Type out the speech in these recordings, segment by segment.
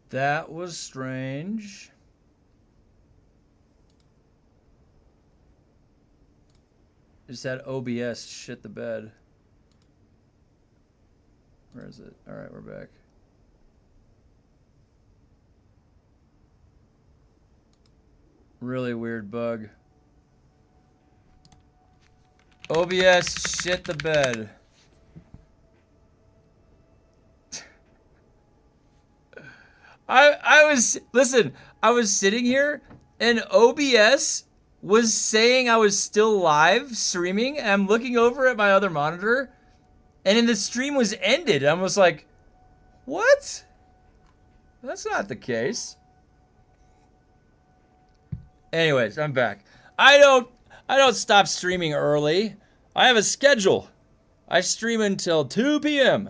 That was strange. Just had OBS shit the bed. Where is it? All right, we're back. Really weird bug. OBS shit the bed. I was sitting here and OBS was saying I was still live streaming, and I'm looking over at my other monitor, and then the stream was ended. I was like, what? That's not the case. Anyways, I'm back. I don't stop streaming early. I have a schedule. I stream until 2 p.m.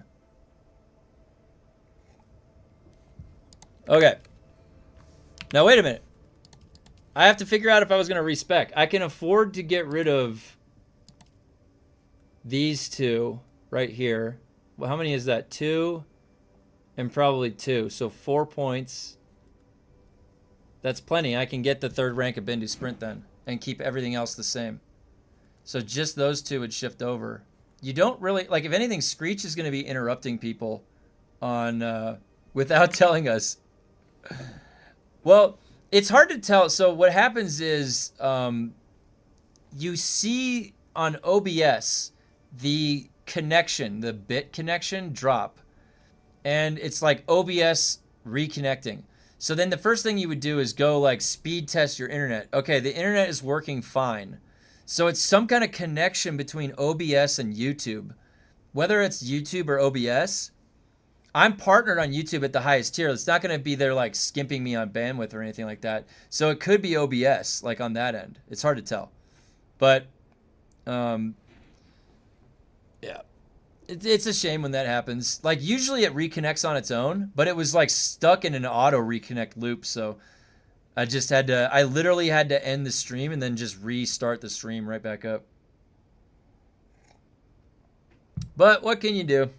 Okay. Now wait a minute. I have to figure out if I was going to respec. I can afford to get rid of these two right here. Well, how many is that? 2 and probably 2. So 4 points. That's plenty. I can get the 3rd rank of Bendu Sprint then and keep everything else the same. So just those 2 would shift over. You don't really, like, if anything, Screech is going to be interrupting people on without telling us. Well, it's hard to tell. So what happens is you see on OBS the connection, the bit connection drop. And it's like OBS reconnecting. So then the first thing you would do is go like speed test your internet. Okay, the internet is working fine. So it's some kind of connection between OBS and YouTube. Whether it's YouTube or OBS, I'm partnered on YouTube at the highest tier. It's not going to be there like skimping me on bandwidth or anything like that. So it could be OBS, like on that end. It's hard to tell. But, yeah. It's a shame when that happens. Like, usually it reconnects on its own, but it was like stuck in an auto reconnect loop. So I just had to, I literally had to end the stream and then just restart the stream right back up. But what can you do?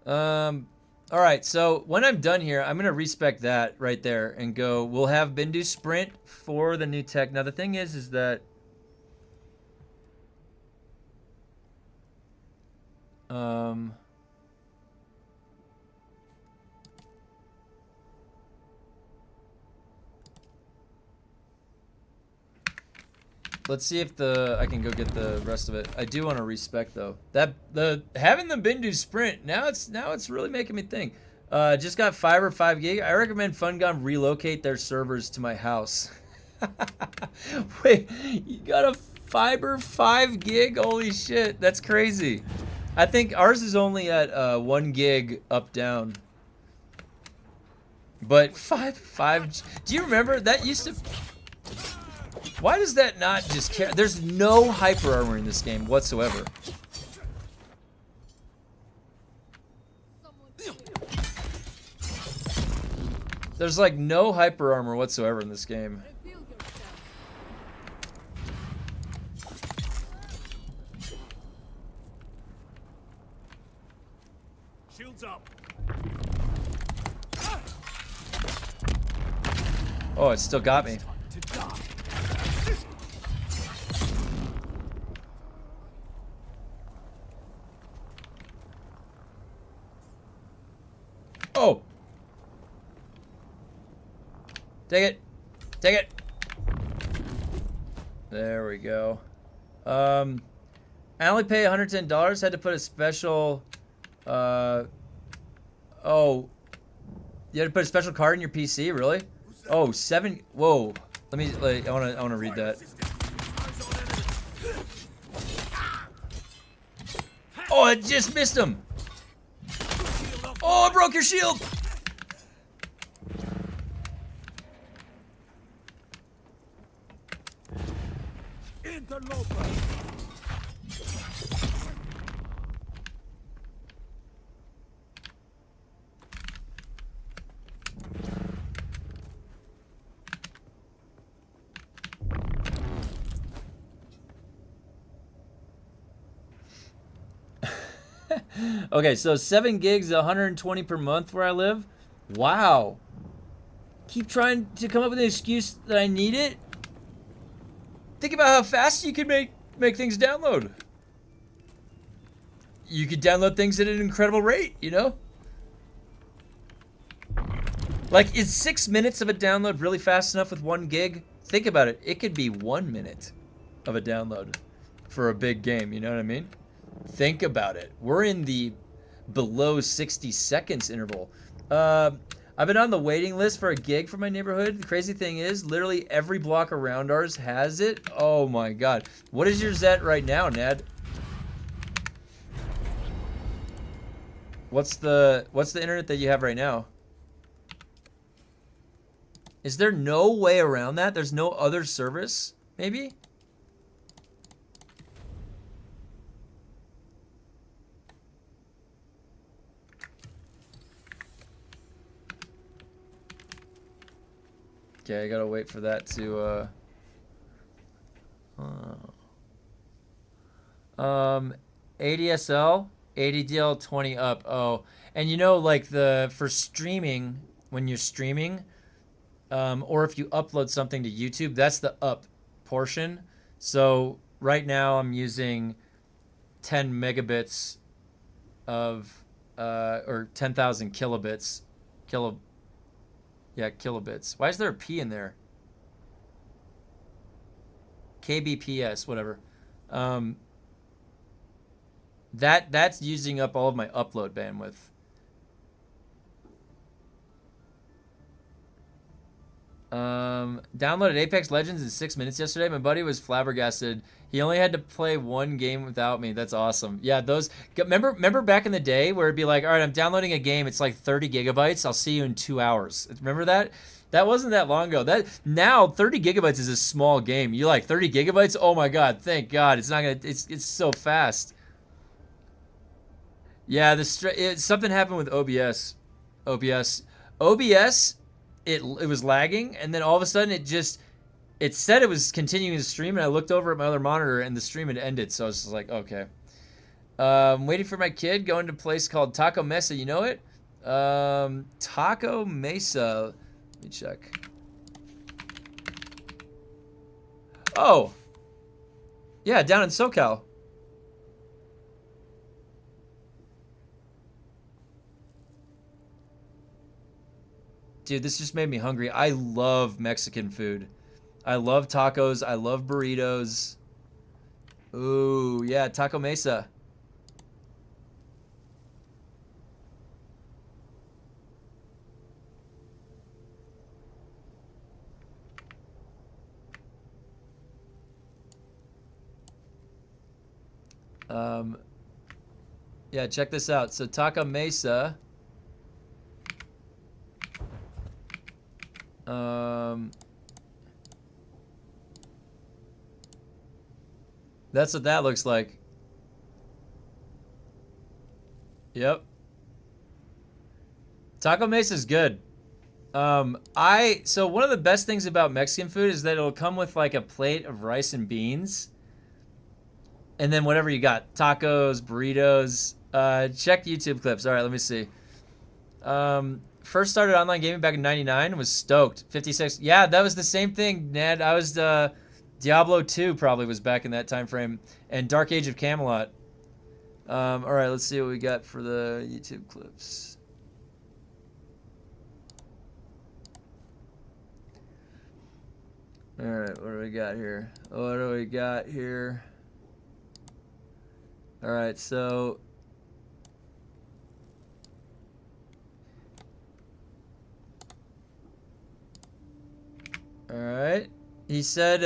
All right, so when I'm done here, I'm gonna respec that right there and go. We'll have Bendu Sprint for the new tech. Now the thing is that let's see if I can go get the rest of it. I do want to respec though. Having the Bendu Sprint now it's really making me think. Just got fiber 5 gig. I recommend FunGum relocate their servers to my house. Wait, you got a fiber 5 gig? Holy shit, that's crazy. I think ours is only at 1 gig up down. But 5. Do you remember that used to? Why does that not just care? There's no hyper armor in this game whatsoever. There's like no hyper armor whatsoever in this game. Shields up. Oh, it still got me. Oh! Take it! Take it! There we go. I only pay $110. Had to put a special... oh. You had to put a special card in your PC? Really? Oh, 7... Whoa. Let me... I wanna read that. Oh, I just missed him! Oh, I broke your shield! Interloper. Okay, so 7 gigs, 120 per month where I live. Wow. Keep trying to come up with an excuse that I need it. Think about how fast you could make things download. You could download things at an incredible rate, you know? Like, is 6 minutes of a download really fast enough with 1 gig? Think about it. It could be 1 minute of a download for a big game, you know what I mean? Think about it. We're in the below 60 seconds interval. I've been on the waiting list for a gig for my neighborhood. The crazy thing is, literally every block around ours has it. Oh my god. What is yours at right now, Ned? What's the internet that you have right now? Is there no way around that? There's no other service, maybe? Okay, I gotta wait for that to, ADSL, ADDL 20 up. Oh, and you know, like for streaming, when you're streaming, or if you upload something to YouTube, that's the up portion. So right now I'm using 10 megabits of, or 10,000 kilobits, kilobits. Why is there a P in there? KBPS, whatever. That's using up all of my upload bandwidth. Downloaded Apex Legends in 6 minutes yesterday. My buddy was flabbergasted. He only had to play 1 game without me. That's awesome. Yeah, those. Remember back in the day where it'd be like, all right, I'm downloading a game. It's like 30 gigabytes. I'll see you in 2 hours. Remember that? That wasn't that long ago. That now 30 gigabytes is a small game. You like 30 gigabytes? Oh my god! Thank God. It's not gonna. It's so fast. Yeah, something happened with OBS. OBS. It was lagging, and then all of a sudden it said it was continuing to stream, and I looked over at my other monitor, and the stream had ended. So I was just like, okay. I'm waiting for my kid, going to a place called Taco Mesa. You know it? Taco Mesa. Let me check. Oh. Yeah, down in SoCal. Dude, this just made me hungry. I love Mexican food. I love tacos. I love burritos. Ooh, yeah, Taco Mesa. Yeah, check this out. So Taco Mesa. That's what that looks like. Yep. Taco Mesa is good. So one of the best things about Mexican food is that it'll come with like a plate of rice and beans. And then whatever you got, tacos, burritos. Check YouTube clips. All right, let me see. First started online gaming back in '99. Was stoked. 56. Yeah, that was the same thing, Ned. I was Diablo 2 probably was back in that time frame, and Dark Age of Camelot. All right, let's see what we got for the YouTube clips. All right, what do we got here? What do we got here? All right, so all right. He said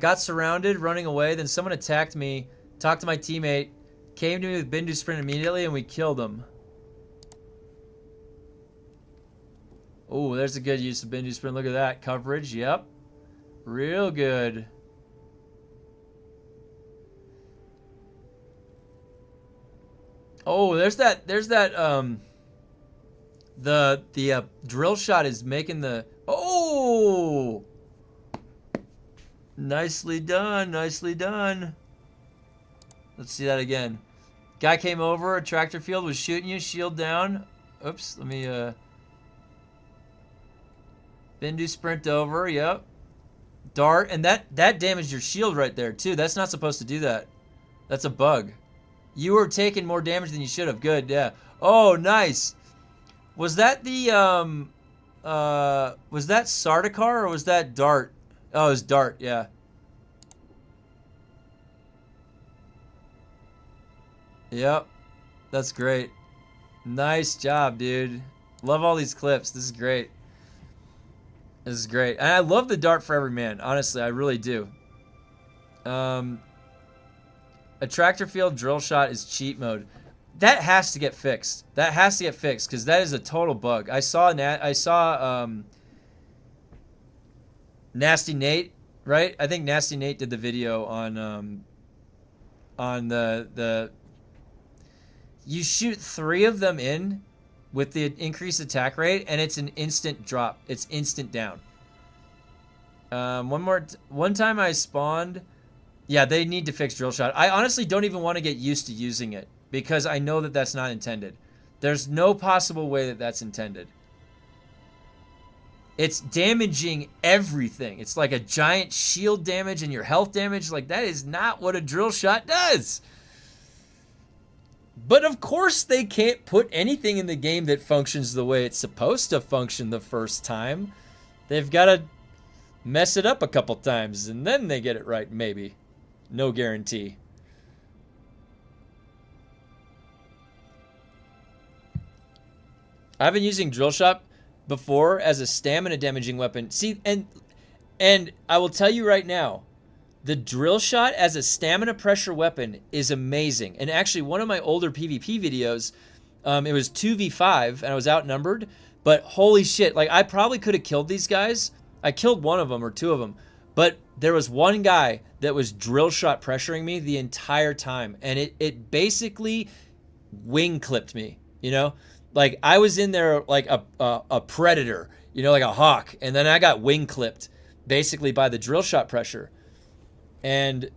got surrounded, running away, then someone attacked me, talked to my teammate, came to me with Bindu Sprint immediately, and we killed him. Oh, there's a good use of Bindu Sprint. Look at that. Coverage, yep. Real good. Oh, there's that the drill shot is making the oh, nicely done, nicely done. Let's see that again. Guy came over, a tractor field was shooting you, shield down. Oops, let me, Bindu sprint over, yep. Dart, and that damaged your shield right there, too. That's not supposed to do that. That's a bug. You were taking more damage than you should have. Good, yeah. Oh, nice. Was that the, was that Sardaukar or was that Dart? Oh, it was Dart, yeah. Yep. That's great. Nice job, dude. Love all these clips. This is great. This is great. And I love the Dart for every man. Honestly, I really do. A tractor field drill shot is cheat mode. That has to get fixed. That has to get fixed because that is a total bug. I saw Nasty Nate, right? I think Nasty Nate did the video on the you shoot 3 of them in with the increased attack rate, and it's an instant drop. It's instant down. One time I spawned. Yeah, they need to fix drill shot. I honestly don't even want to get used to using it because I know that that's not intended. There's no possible way that that's intended. It's damaging everything. It's like a giant shield damage and your health damage. Like, that is not what a drill shot does. But of course they can't put anything in the game that functions the way it's supposed to function the first time. They've got to mess it up a couple times and then they get it right, maybe. No guarantee. I've been using drill shot before as a stamina damaging weapon. See, and I will tell you right now, the drill shot as a stamina pressure weapon is amazing. And actually, one of my older PvP videos, it was 2v5 and I was outnumbered. But holy shit, like I probably could have killed these guys. I killed one of them or 2 of them. But there was one guy that was drill shot pressuring me the entire time. And it basically wing clipped me, you know? Like I was in there like a predator, you know, like a hawk. And then I got wing clipped basically by the drill shot pressure. And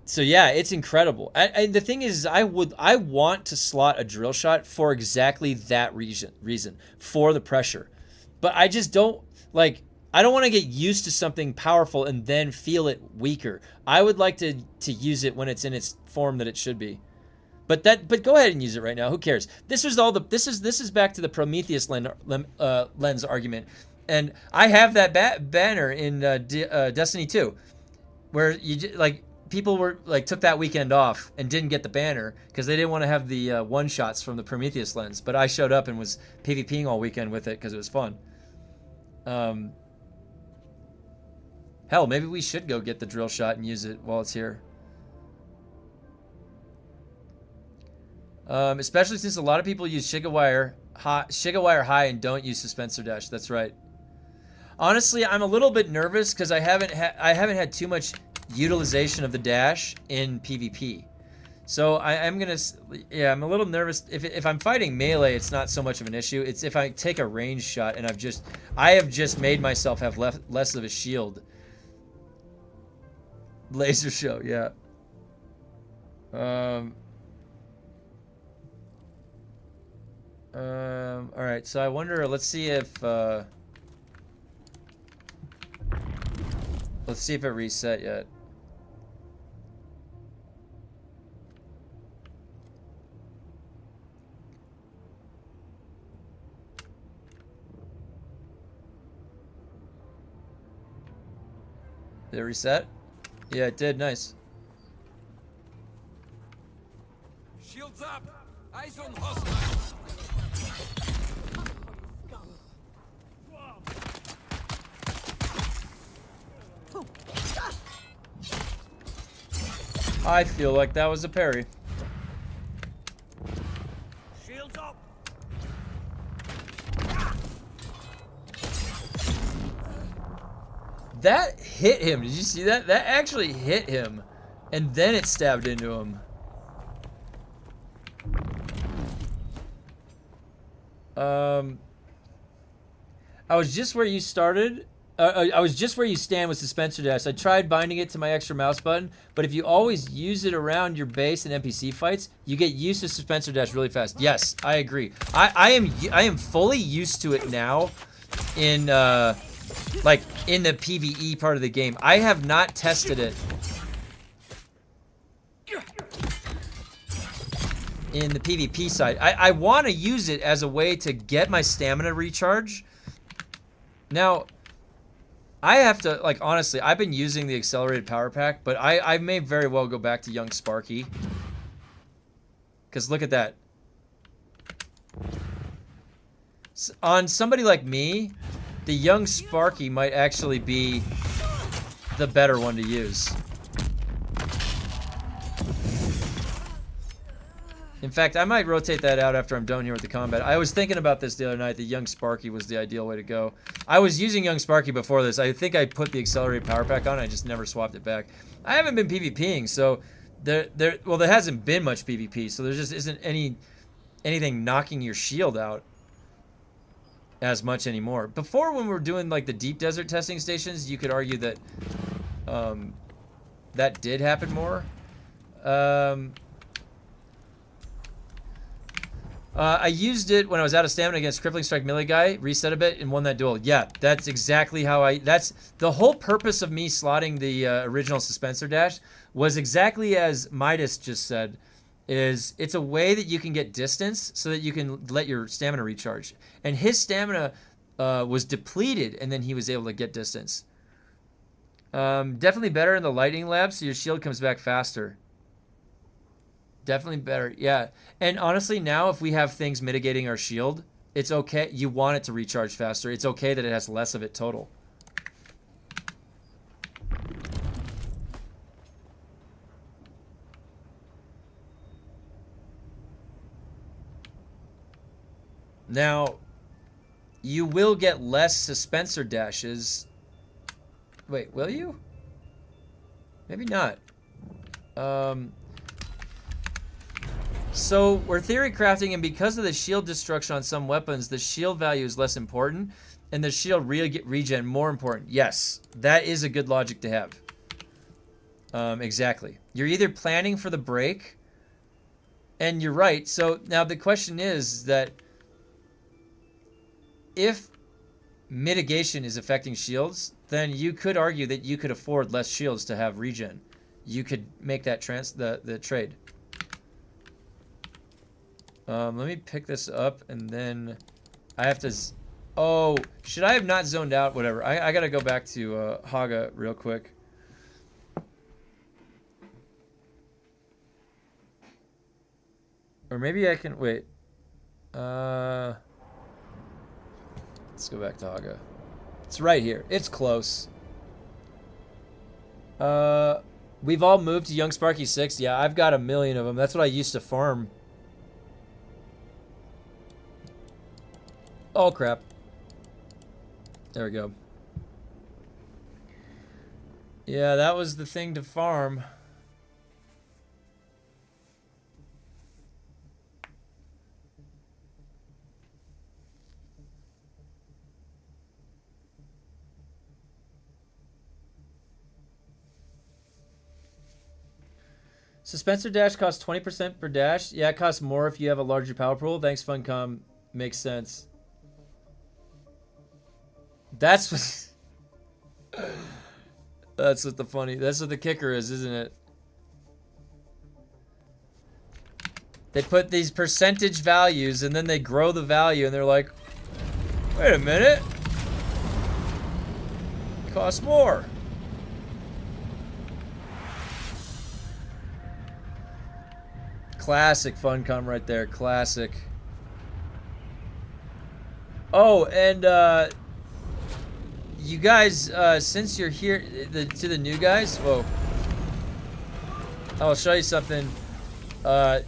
so, yeah, it's incredible. And the thing is, I want to slot a drill shot for exactly that reason, for the pressure. But I just don't, like, I don't want to get used to something powerful and then feel it weaker. I would like to use it when it's in its form that it should be. But go ahead and use it right now. Who cares? This is back to the Prometheus lens argument. And I have that banner in Destiny 2. Where people were like took that weekend off and didn't get the banner because they didn't want to have the one shots from the Prometheus lens. But I showed up and was PvPing all weekend with it because it was fun. Hell, maybe we should go get the drill shot and use it while it's here. Especially since a lot of people use Shigawire high and don't use Suspensor Dash. That's right. Honestly, I'm a little bit nervous because I haven't had too much utilization of the dash in PvP. So I'm a little nervous. If I'm fighting melee, it's not so much of an issue. It's if I take a range shot and I have just made myself have less of a shield. Laser show, yeah. All right, so I wonder. Let's see if it reset yet. Did it reset? Yeah, it did. Nice. Shields up. Eyes on hostile. I feel like that was a parry. Shields up. That hit him. Did you see that? That actually hit him. And then it stabbed into him. I was just where you started. I was just where you stand with suspensor dash. I tried binding it to my extra mouse button, but if you always use it around your base in NPC fights, you get used to suspensor dash really fast. Yes, I agree. I am fully used to it now in like in the PvE part of the game. I have not tested it in the PvP side. I want to use it as a way to get my stamina recharge. Now, I have to, like, honestly, I've been using the accelerated power pack, but I may very well go back to young Sparky. Because look at that. On somebody like me, the young Sparky might actually be the better one to use. In fact, I might rotate that out after I'm done here with the combat. I was thinking about this the other night. The young Sparky was the ideal way to go. I was using young Sparky before this. I think I put the accelerated power pack on. I just never swapped it back. I haven't been PvPing, so there hasn't been much PvP. So there just isn't anything knocking your shield out as much anymore. Before, when we were doing like the deep desert testing stations, you could argue that that did happen more. I used it when I was out of stamina against Crippling Strike melee guy, reset a bit, and won that duel. Yeah, that's exactly how that's the whole purpose of me slotting the original suspensor dash was exactly as Midas just said, is it's a way that you can get distance so that you can let your stamina recharge. And his stamina was depleted, and then he was able to get distance. Definitely better in the lightning lab, so your shield comes back faster. Definitely better, yeah. And honestly, now if we have things mitigating our shield, it's okay. You want it to recharge faster. It's okay that it has less of it total. Now, you will get less suspensor dashes. Wait, will you? Maybe not. So we're theory crafting, and because of the shield destruction on some weapons, the shield value is less important, and the shield regen more important. Yes, that is a good logic to have. Exactly. You're either planning for the break, and you're right. So now the question is that if mitigation is affecting shields, then you could argue that you could afford less shields to have regen. You could make that the trade. Let me pick this up, and then I have to... Oh, should I have not zoned out? Whatever. I gotta go back to Haga real quick. Or maybe I can... Wait. Let's go back to Haga. It's right here. It's close. We've all moved to Young Sparky 6. Yeah, I've got 1 million of them. That's what I used to farm. Oh, crap. There we go. Yeah, that was the thing to farm. Suspensor dash costs 20% per dash. Yeah, it costs more if you have a larger power pool. Thanks, Funcom. Makes sense. That's what... That's what the kicker is, isn't it? They put these percentage values, and then they grow the value, and they're like, wait a minute. Costs more. Classic Funcom right there. Classic. Oh, and you guys, since you're here, to the new guys, whoa. I'll show you something. To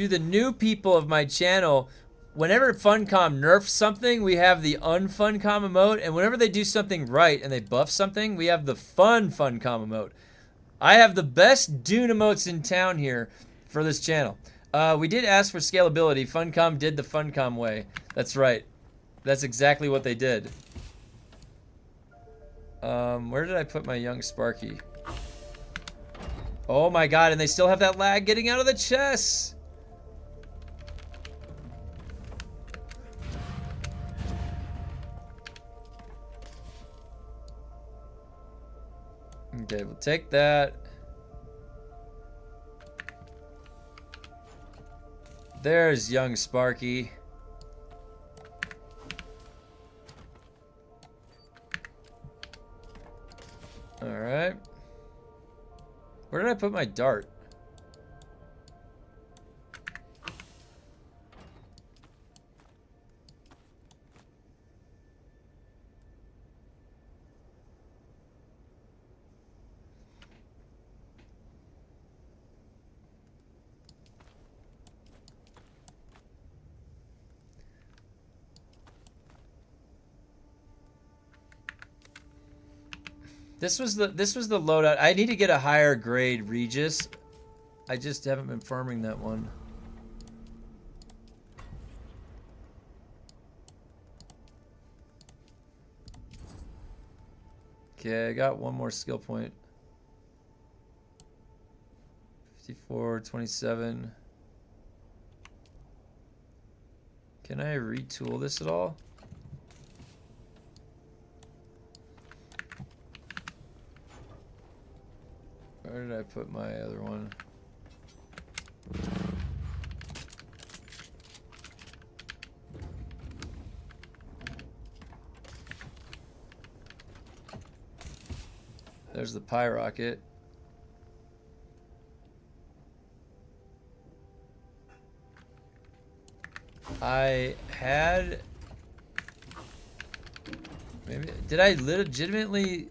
the new people of my channel, whenever Funcom nerfs something, we have the unfuncom emote, and whenever they do something right and they buff something, we have the funcom emote. I have the best Dune emotes in town here for this channel. We did ask for scalability. Funcom did the Funcom way. That's right. That's exactly what they did. Where did I put my young Sparky? Oh my god, and they still have that lag getting out of the chest! Okay, we'll take that. There's young Sparky. Alright. Where did I put my dart? This was the loadout. I need to get a higher grade Regis. I just haven't been farming that one. Okay, I got one more skill point. 54, 27. Can I retool this at all? Where did I put my other one? There's the pie rocket. I had... Maybe... Did I legitimately...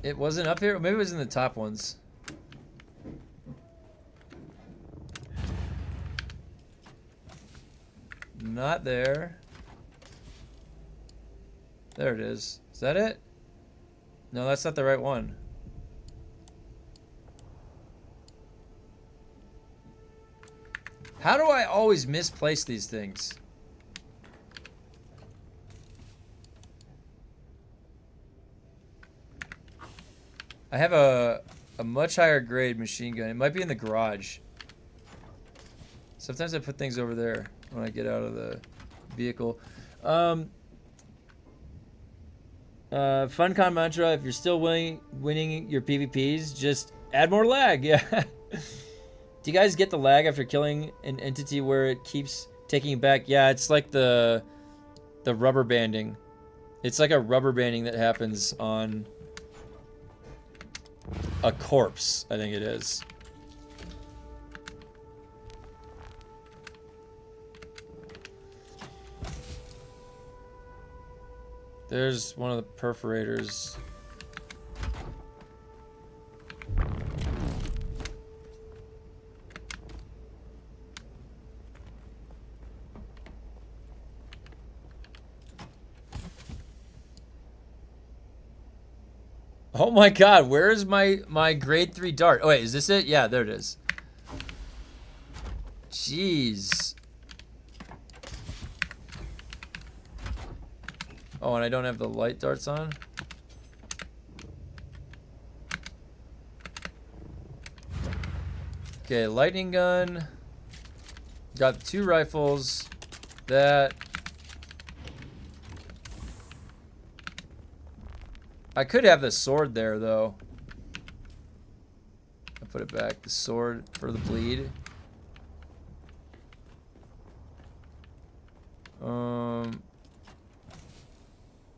It wasn't up here? Maybe it was in the top ones. Not there. There it is. Is that it? No, that's not the right one. How do I always misplace these things? I have a much higher grade machine gun. It might be in the garage. Sometimes I put things over there when I get out of the vehicle. Funcon mantra, if you're still winning your PvPs, just add more lag. Yeah. Do you guys get the lag after killing an entity where it keeps taking it back? Yeah, it's like the rubber banding. It's like a rubber banding that happens on a corpse, I think it is. There's one of the perforators. Oh my god, where is my grade 3 dart? Oh wait, is this it? Yeah, there it is. Jeez. Oh, and I don't have the light darts on? Okay, lightning gun. Got 2 rifles. That. I could have the sword there, though. I put it back. The sword for the bleed.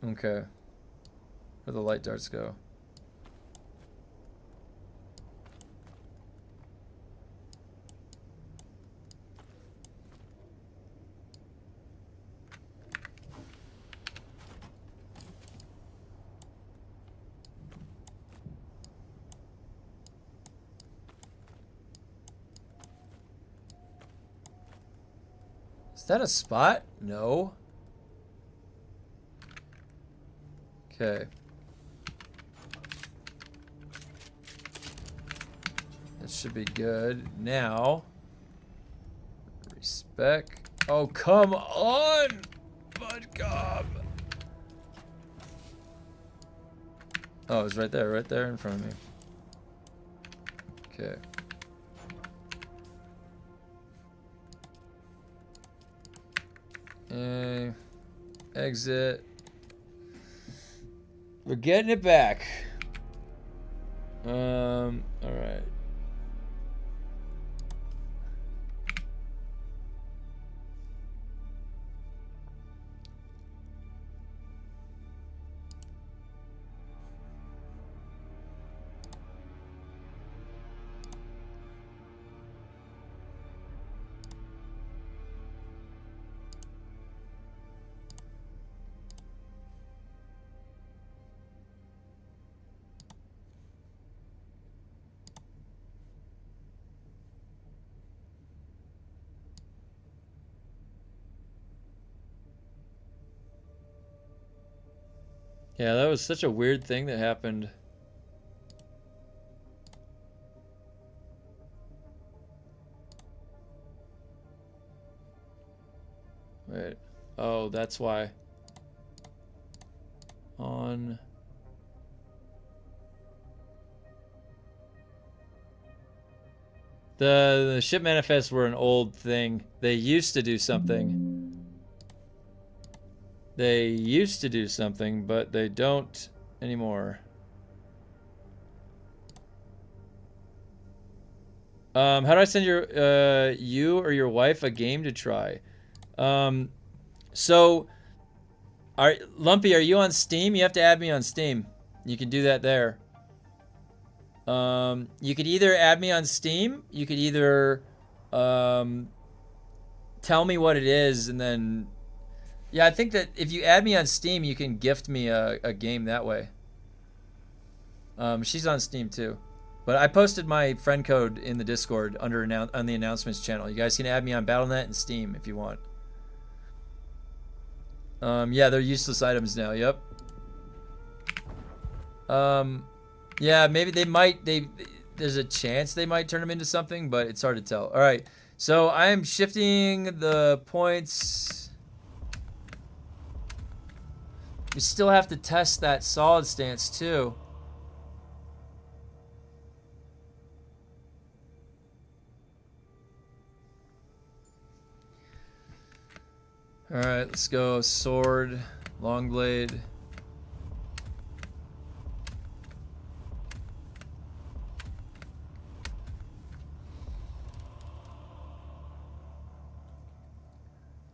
Okay. Where the light darts go? Is that a spot? No. Okay. That should be good. Now, respec. Oh, come on, Bud Cobb. Oh, it's right there in front of me. Okay. Exit. We're getting it back. All right. Yeah, that was such a weird thing that happened. Wait. Oh, that's why. On. The ship manifests were an old thing. They used to do something. They used to do something, but they don't anymore. How do I send your you or your wife a game to try? So, Lumpy, are you on Steam? You have to add me on Steam. You can do that there. You could either add me on Steam. You could either tell me what it is, and then yeah, I think that if you add me on Steam, you can gift me a game that way. She's on Steam too. But I posted my friend code in the Discord on the announcements channel. You guys can add me on Battle.net and Steam if you want. Yeah, they're useless items now. Yep. Yeah, maybe they might. There's a chance they might turn them into something, but it's hard to tell. All right, so I am shifting the points. We still have to test that solid stance too. All right, let's go. Sword, long blade.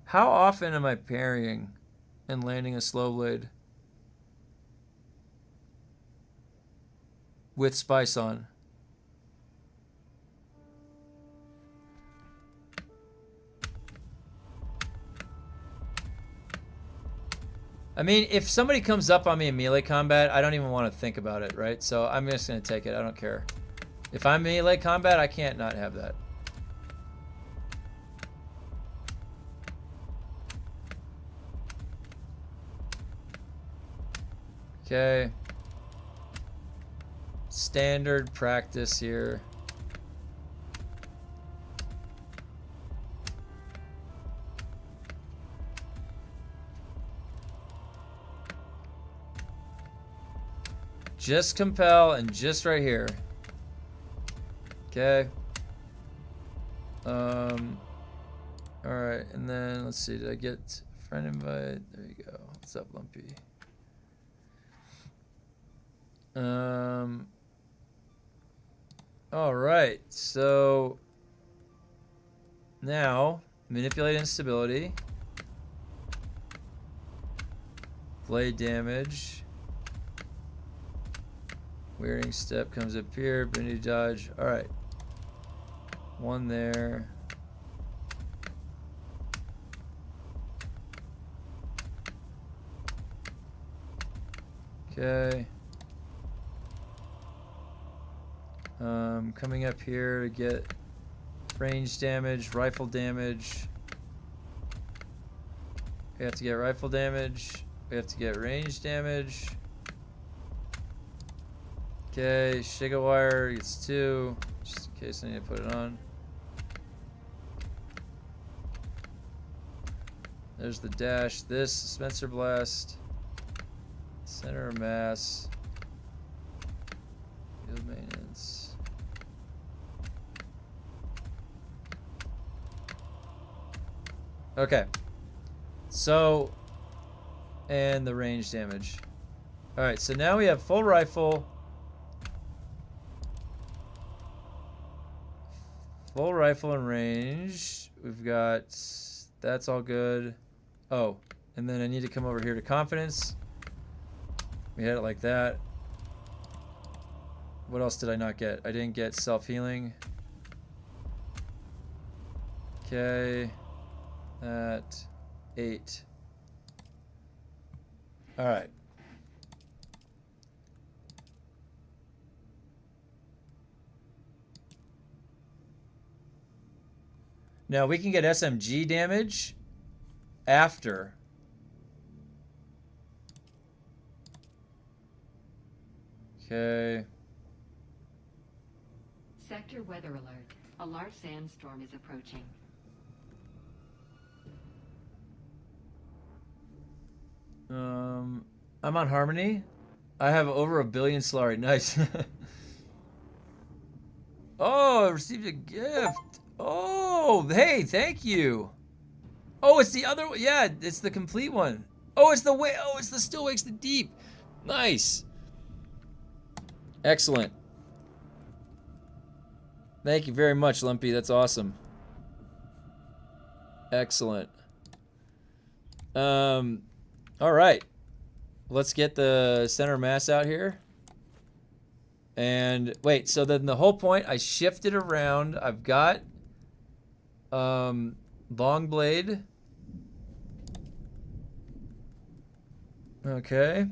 How often am I parrying and landing a slow blade with spice on? I mean, if somebody comes up on me in melee combat, I don't even want to think about it, right? So I'm just going to take it. I don't care. If I'm melee combat, I can't not have that. Okay. Standard practice here. Just compel and just right here. Okay. All right, and then let's see. Did I get friend invite? There you go. What's up, Lumpy? All right. So now manipulate instability. Blade damage. Wearing step comes up here. Bendy dodge. All right. One there. Okay. Coming up here to get range damage, rifle damage. We have to get rifle damage. We have to get range damage. Okay, Shiga wire gets 2, just in case I need to put it on. There's the dash. This Spencer blast. Center of mass. Okay. So, and the range damage. All right, so now we have full rifle. Full rifle and range. We've got, that's all good. Oh, and then I need to come over here to confidence. We had it like that. What else did I not get? I didn't get self-healing. Okay. At 8. All right. Now we can get SMG damage after. Okay. Sector weather alert. A large sandstorm is approaching. I'm on Harmony. I have over 1 billion Solari. Nice. Oh, I received a gift. Oh, hey, thank you. Oh, it's the other one. Yeah, it's the complete one. Oh, it's the way. Oh, it's the Still Wakes the Deep. Nice. Excellent. Thank you very much, Lumpy. That's awesome. Excellent. All right. Let's get the center mass out here. And wait, so then the whole point, I shifted around. I've got long blade. Okay.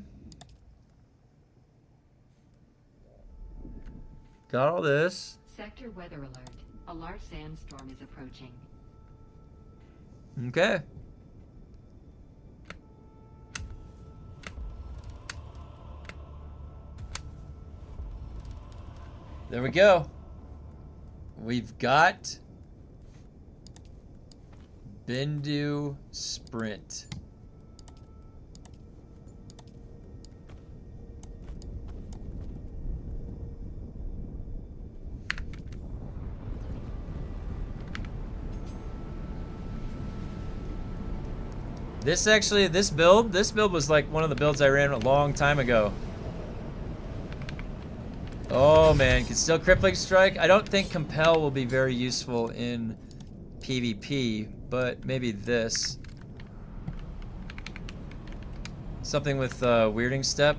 Got all this. Sector weather alert. A large sandstorm is approaching. Okay. There we go. We've got Bendu Sprint. This build was like one of the builds I ran a long time ago. Oh man, can still crippling strike. I don't think compel will be very useful in PvP, but maybe this. Something with weirding step.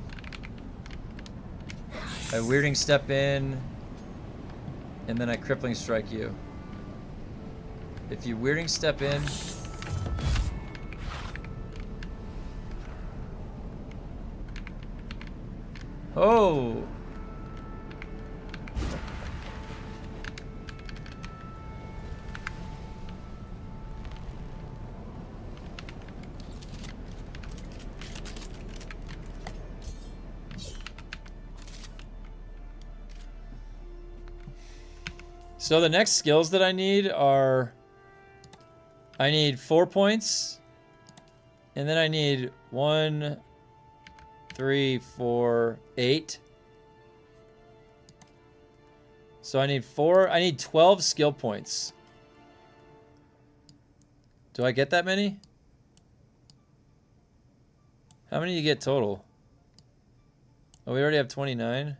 I weirding step in, and then I crippling strike you. If you weirding step in. Oh! So the next skills that I need are, I need 4 points, and then I need 1, 3, 4, 8. So I need 12 skill points. Do I get that many? How many do you get total? Oh, we already have 29.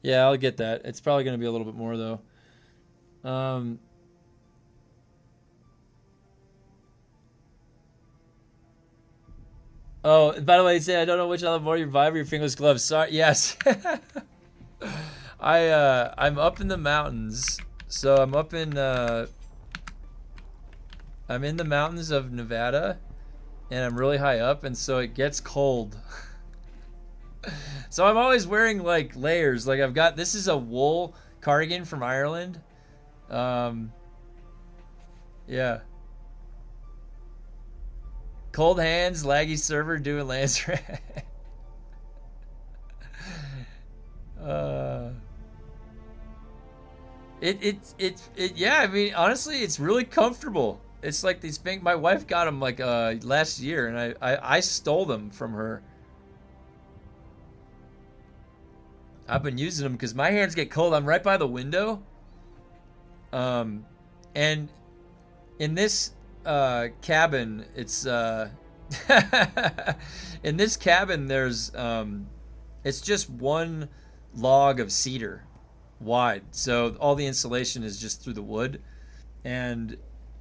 Yeah, I'll get that. It's probably going to be a little bit more though. Oh, by the way, say I don't know which I love more, your vibe or your fingerless gloves. Sorry, yes. I'm up in the mountains, so I'm in the mountains of Nevada, and I'm really high up, and so it gets cold. So I'm always wearing like layers. Like I've got, this is a wool cardigan from Ireland. Yeah. Cold hands, laggy server, doing Lance Rat. Yeah, I mean, honestly, it's really comfortable. It's like these things, my wife got them like last year, and I stole them from her. I've been using them because my hands get cold. I'm right by the window. And in this cabin, it's in this cabin there's it's just one log of cedar wide, so all the insulation is just through the wood, and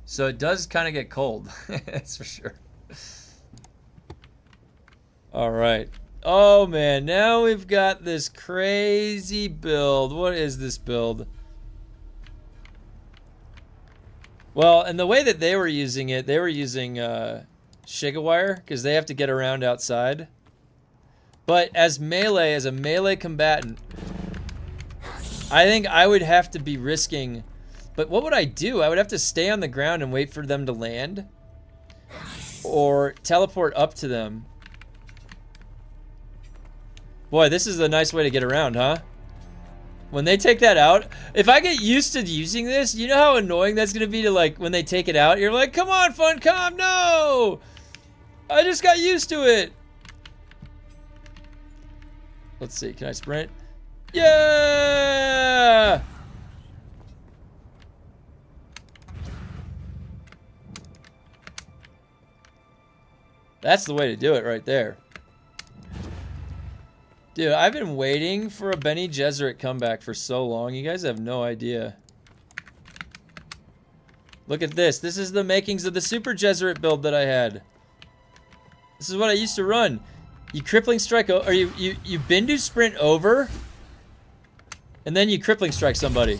so it does kind of get cold. That's for sure. All right. Oh man, now we've got this crazy build. What is this build? Well, and the way that they were using it, they were using Shigawire because they have to get around outside. But as a melee combatant, I think I would have to be risking. But what would I do? I would have to stay on the ground and wait for them to land, or teleport up to them. Boy, this is a nice way to get around, huh? When they take that out, if I get used to using this, you know how annoying that's gonna be to, like, when they take it out, you're like, come on, Funcom, no! I just got used to it. Let's see, can I sprint? Yeah! That's the way to do it right there. Dude, I've been waiting for a Bene Gesserit comeback for so long. You guys have no idea. Look at this. This is the makings of the Super Gesserit build that I had. This is what I used to run. You crippling strike, or you Bindu sprint over, and then you crippling strike somebody,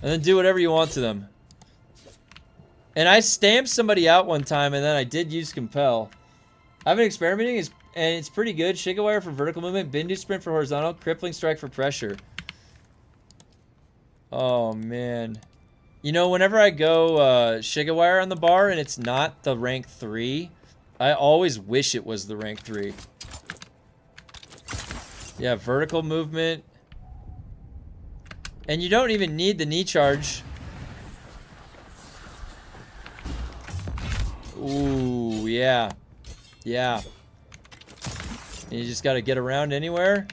and then do whatever you want to them. And I stamped somebody out one time, and then I did use compel. I've been experimenting, and it's pretty good. Shigawire for vertical movement, Bindu sprint for horizontal, crippling strike for pressure. Oh man, you know, whenever I go Shigawire on the bar and it's not the rank 3, I always wish it was the rank 3. Yeah, vertical movement. And you don't even need the knee charge. Ooh, yeah. Yeah. And you just gotta get around anywhere.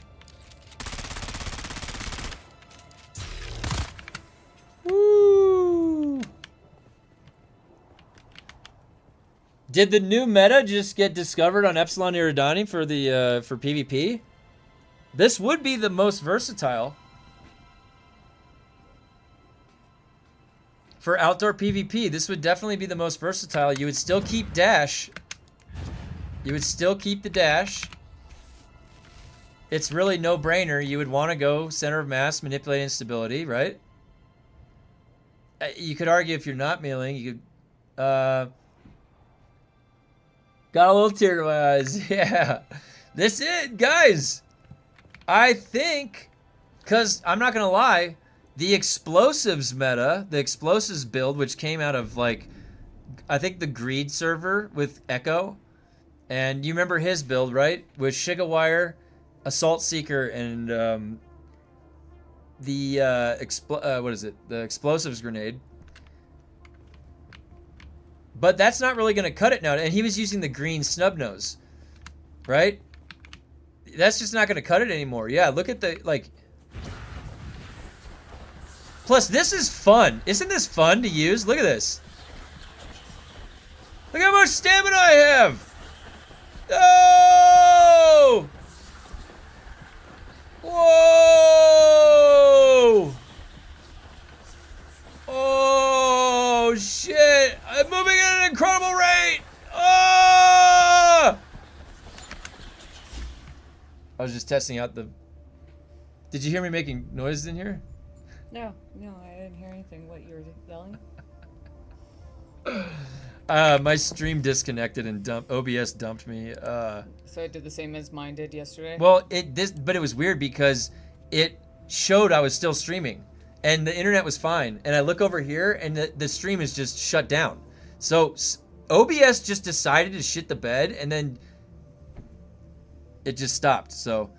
Woo! Did the new meta just get discovered on Epsilon Iridani for the for PvP? This would be the most versatile. For outdoor PvP, this would definitely be the most versatile. You would still keep dash. You would still keep the dash. It's really no-brainer. You would want to go center of mass, manipulate instability, right? You could argue if you're not meleeing, you could... got a little tear to my eyes. Yeah. This it, guys. I think, because I'm not going to lie, the explosives meta, the explosives build, which came out of, like, I think the Greed server with Echo. And you remember his build, right? With Shigawire, Assault Seeker, and what is it? The explosives grenade. But that's not really going to cut it now. And he was using the green snub nose, right? That's just not going to cut it anymore. Yeah, look at the, like... Plus, this is fun. Isn't this fun to use? Look at this. Look how much stamina I have! Oh! Whoa! Oh, shit! I'm moving at an incredible rate! Oh! I was just testing out the... Did you hear me making noises in here? No, I didn't hear anything. What you were yelling? My stream disconnected and OBS dumped me. So it did the same as mine did yesterday? Well, but it was weird because it showed I was still streaming and the internet was fine. And I look over here and the stream is just shut down. So OBS just decided to shit the bed and then it just stopped. So,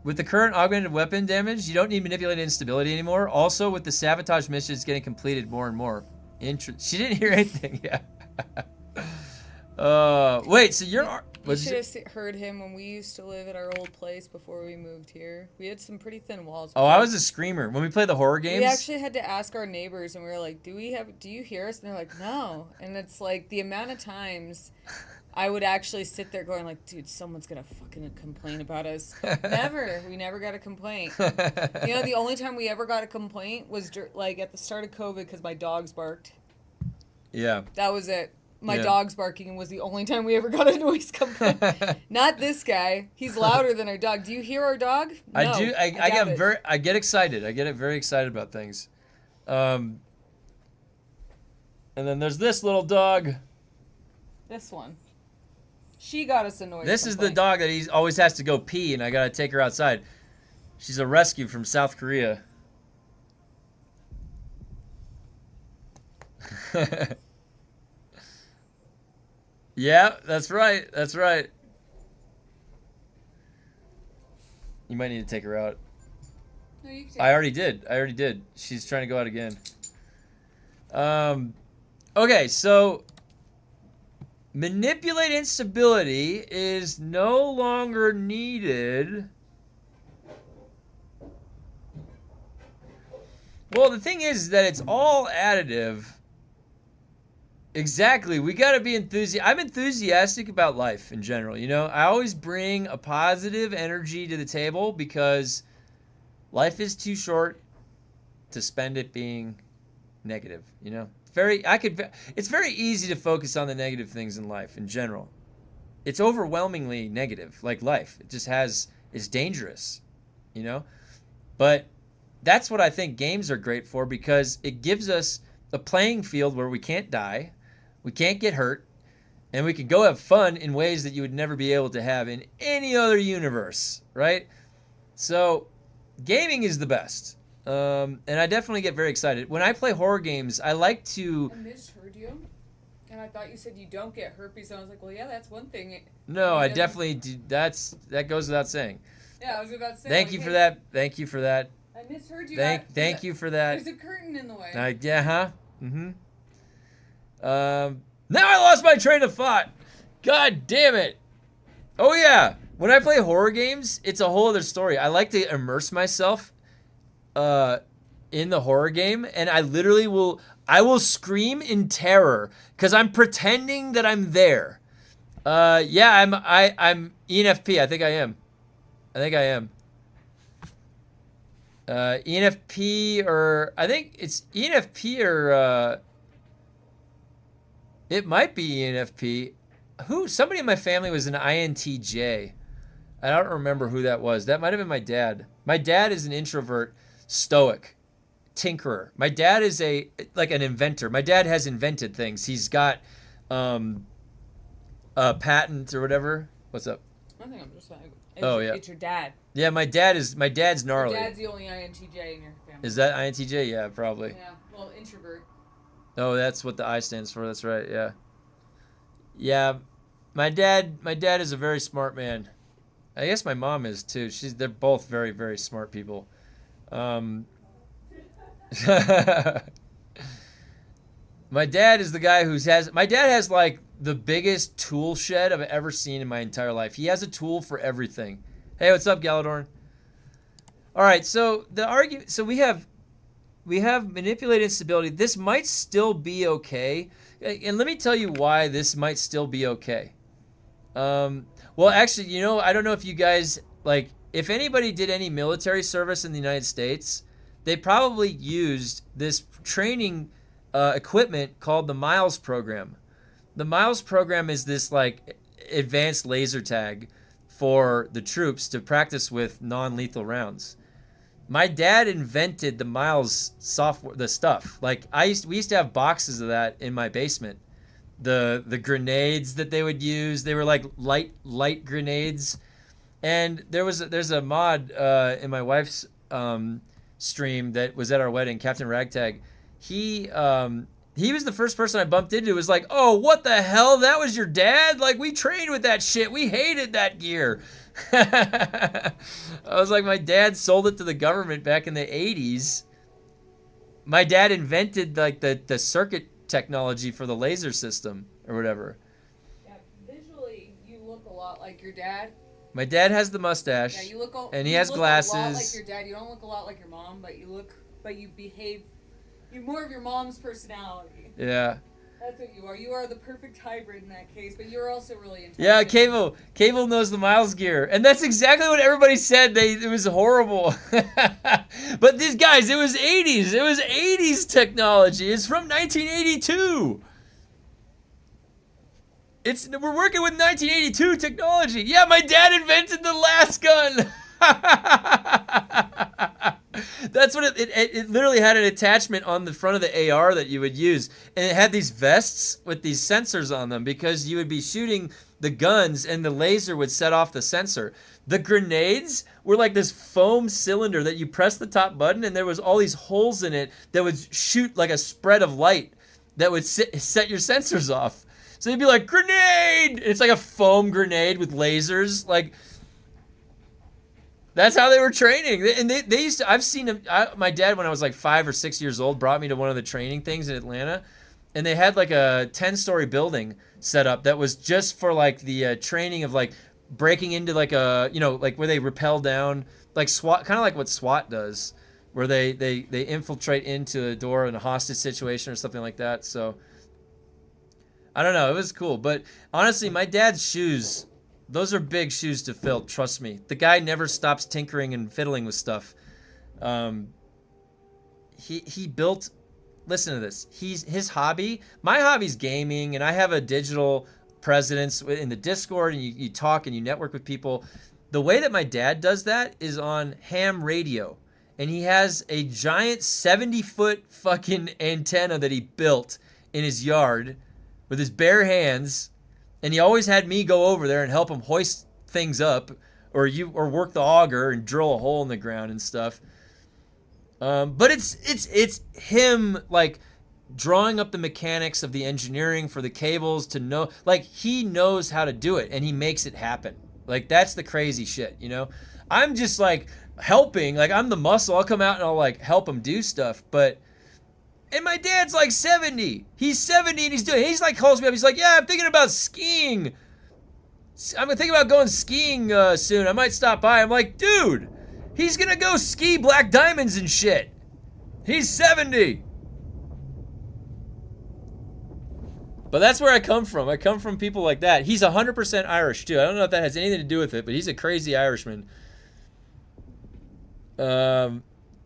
with the current augmented weapon damage, you don't need manipulated instability anymore. Also, with the sabotage missions getting completed more and more. She didn't hear anything. Yeah. Wait. So You should have heard him when we used to live at our old place before we moved here. We had some pretty thin walls. Oh, I was a screamer. When we played the horror games. We actually had to ask our neighbors, and we were like, do you hear us? And they're like, no. And it's like the amount of times I would actually sit there going like, dude, someone's going to fucking complain about us. Never. We never got a complaint. You know, the only time we ever got a complaint was like at the start of COVID because my dogs barked. Yeah. That was it. My dog's barking was the only time we ever got a noise complaint. Not this guy. He's louder than our dog. Do you hear our dog? No, I do. I get excited. I get very excited about things. And then there's this little dog. This one. She got us a noise This is the complaint. dog that he always has to go pee, and I gotta take her outside. She's a rescue from South Korea. Yeah, that's right. That's right. You might need to take her out. No, you can take I already did. She's trying to go out again. Okay, so manipulate instability is no longer needed. Well, the thing is that it's all additive. Exactly. We got to be enthusiastic. I'm enthusiastic about life in general. You know, I always bring a positive energy to the table because life is too short to spend it being negative. You know, it's very easy to focus on the negative things in life in general. It's overwhelmingly negative, like life. It's dangerous, you know, but that's what I think games are great for because it gives us a playing field where we can't die. We can't get hurt, and we can go have fun in ways that you would never be able to have in any other universe, right? So, gaming is the best, and I definitely get very excited. When I play horror games, I like to... I misheard you, and I thought you said you don't get herpes, and I was like, well, yeah, that's one thing. No, I definitely do. That goes without saying. Yeah, I was about to say. Thank you for that. Thank you for that. I misheard you. Thank you for that. There's a curtain in the way. Yeah, huh? Mm-hmm. Now I lost my train of thought. God damn it. Oh yeah. When I play horror games, it's a whole other story. I like to immerse myself in the horror game, and I will scream in terror because I'm pretending that I'm there. Yeah, I'm ENFP. I think I am. ENFP, or I think it's ENFP, or it might be ENFP. Somebody in my family was an INTJ. I don't remember who that was. That might have been my dad. My dad is an introvert, stoic, tinkerer. My dad is like an inventor. My dad has invented things. He's got a patent or whatever. What's up? Nothing. I'm just saying. Yeah. It's your dad. Yeah, my dad's gnarly. Your dad's the only INTJ in your family. Is that INTJ? Yeah, probably. Yeah. Well, introvert. Oh, that's what the I stands for. That's right. Yeah. Yeah, my dad is a very smart man. I guess my mom is too. They're both very, very smart people. My dad is the guy my dad has like the biggest tool shed I've ever seen in my entire life. He has a tool for everything. Hey, what's up, Galadorn? All right, so we have manipulated instability. This might still be okay. And let me tell you why this might still be okay. Well, actually, you know, I don't know if you guys, like, if anybody did any military service in the United States, they probably used this training equipment called the MILES program. The MILES program is this, like, advanced laser tag for the troops to practice with non-lethal rounds. My dad invented the MILES software, the stuff. Like we used to have boxes of that in my basement. The grenades that they would use, they were like light grenades. And there's a mod in my wife's stream that was at our wedding, Captain Ragtag. He was the first person I bumped into. It was like, oh, what the hell? That was your dad? Like, we trained with that shit. We hated that gear. I was like, my dad sold it to the government back in the 80s. My dad invented like the circuit technology for the laser system or whatever. Yeah, visually you look a lot like your dad. My dad has the mustache. Yeah, you look. And he you has look glasses. A lot like your dad. You don't look a lot like your mom, but you behave. You're more of your mom's personality. Yeah. That's what you are. You are the perfect hybrid in that case, but you're also really intelligent. Yeah, Cable knows the Miles gear. And that's exactly what everybody said. It was horrible. But these guys, it was 80s. It was 80s technology. It's from 1982. We're working with 1982 technology. Yeah, my dad invented the last gun. That's what it literally had an attachment on the front of the AR that you would use, and it had these vests with these sensors on them because you would be shooting the guns and the laser would set off the sensor. The grenades were like this foam cylinder that you press the top button and there was all these holes in it that would shoot like a spread of light that would set your sensors off. So you'd be like, grenade! It's like a foam grenade with lasers. Like, that's how they were training. And they used to, I've seen them. My dad, when I was like 5 or 6 years old, brought me to one of the training things in Atlanta. And they had like a 10-story building set up that was just for like the training of like breaking into like a, like where they rappel down, like SWAT, kind of like what SWAT does, where they infiltrate into a door in a hostage situation or something like that. So I don't know. It was cool. But honestly, my dad's shoes, those are big shoes to fill. Trust me. The guy never stops tinkering and fiddling with stuff. He built, listen to this. His hobby, my hobby's gaming, and I have a digital presence in the Discord, and you talk and you network with people. The way that my dad does that is on ham radio. And he has a giant 70-foot fucking antenna that he built in his yard with his bare hands, and he always had me go over there and help him hoist things up, or work the auger and drill a hole in the ground and stuff. But it's him like drawing up the mechanics of the engineering for the cables to know, like he knows how to do it and he makes it happen. Like that's the crazy shit, I'm just like helping, like I'm the muscle. I'll come out and I'll like help him do stuff, and my dad's like 70. He's 70 and he's like calls me up. He's like, yeah, I'm thinking about skiing. I'm thinking about going skiing soon. I might stop by. I'm like, dude, he's gonna go ski Black Diamonds and shit. He's 70. But that's where I come from. I come from people like that. He's 100% Irish too. I don't know if that has anything to do with it, but he's a crazy Irishman.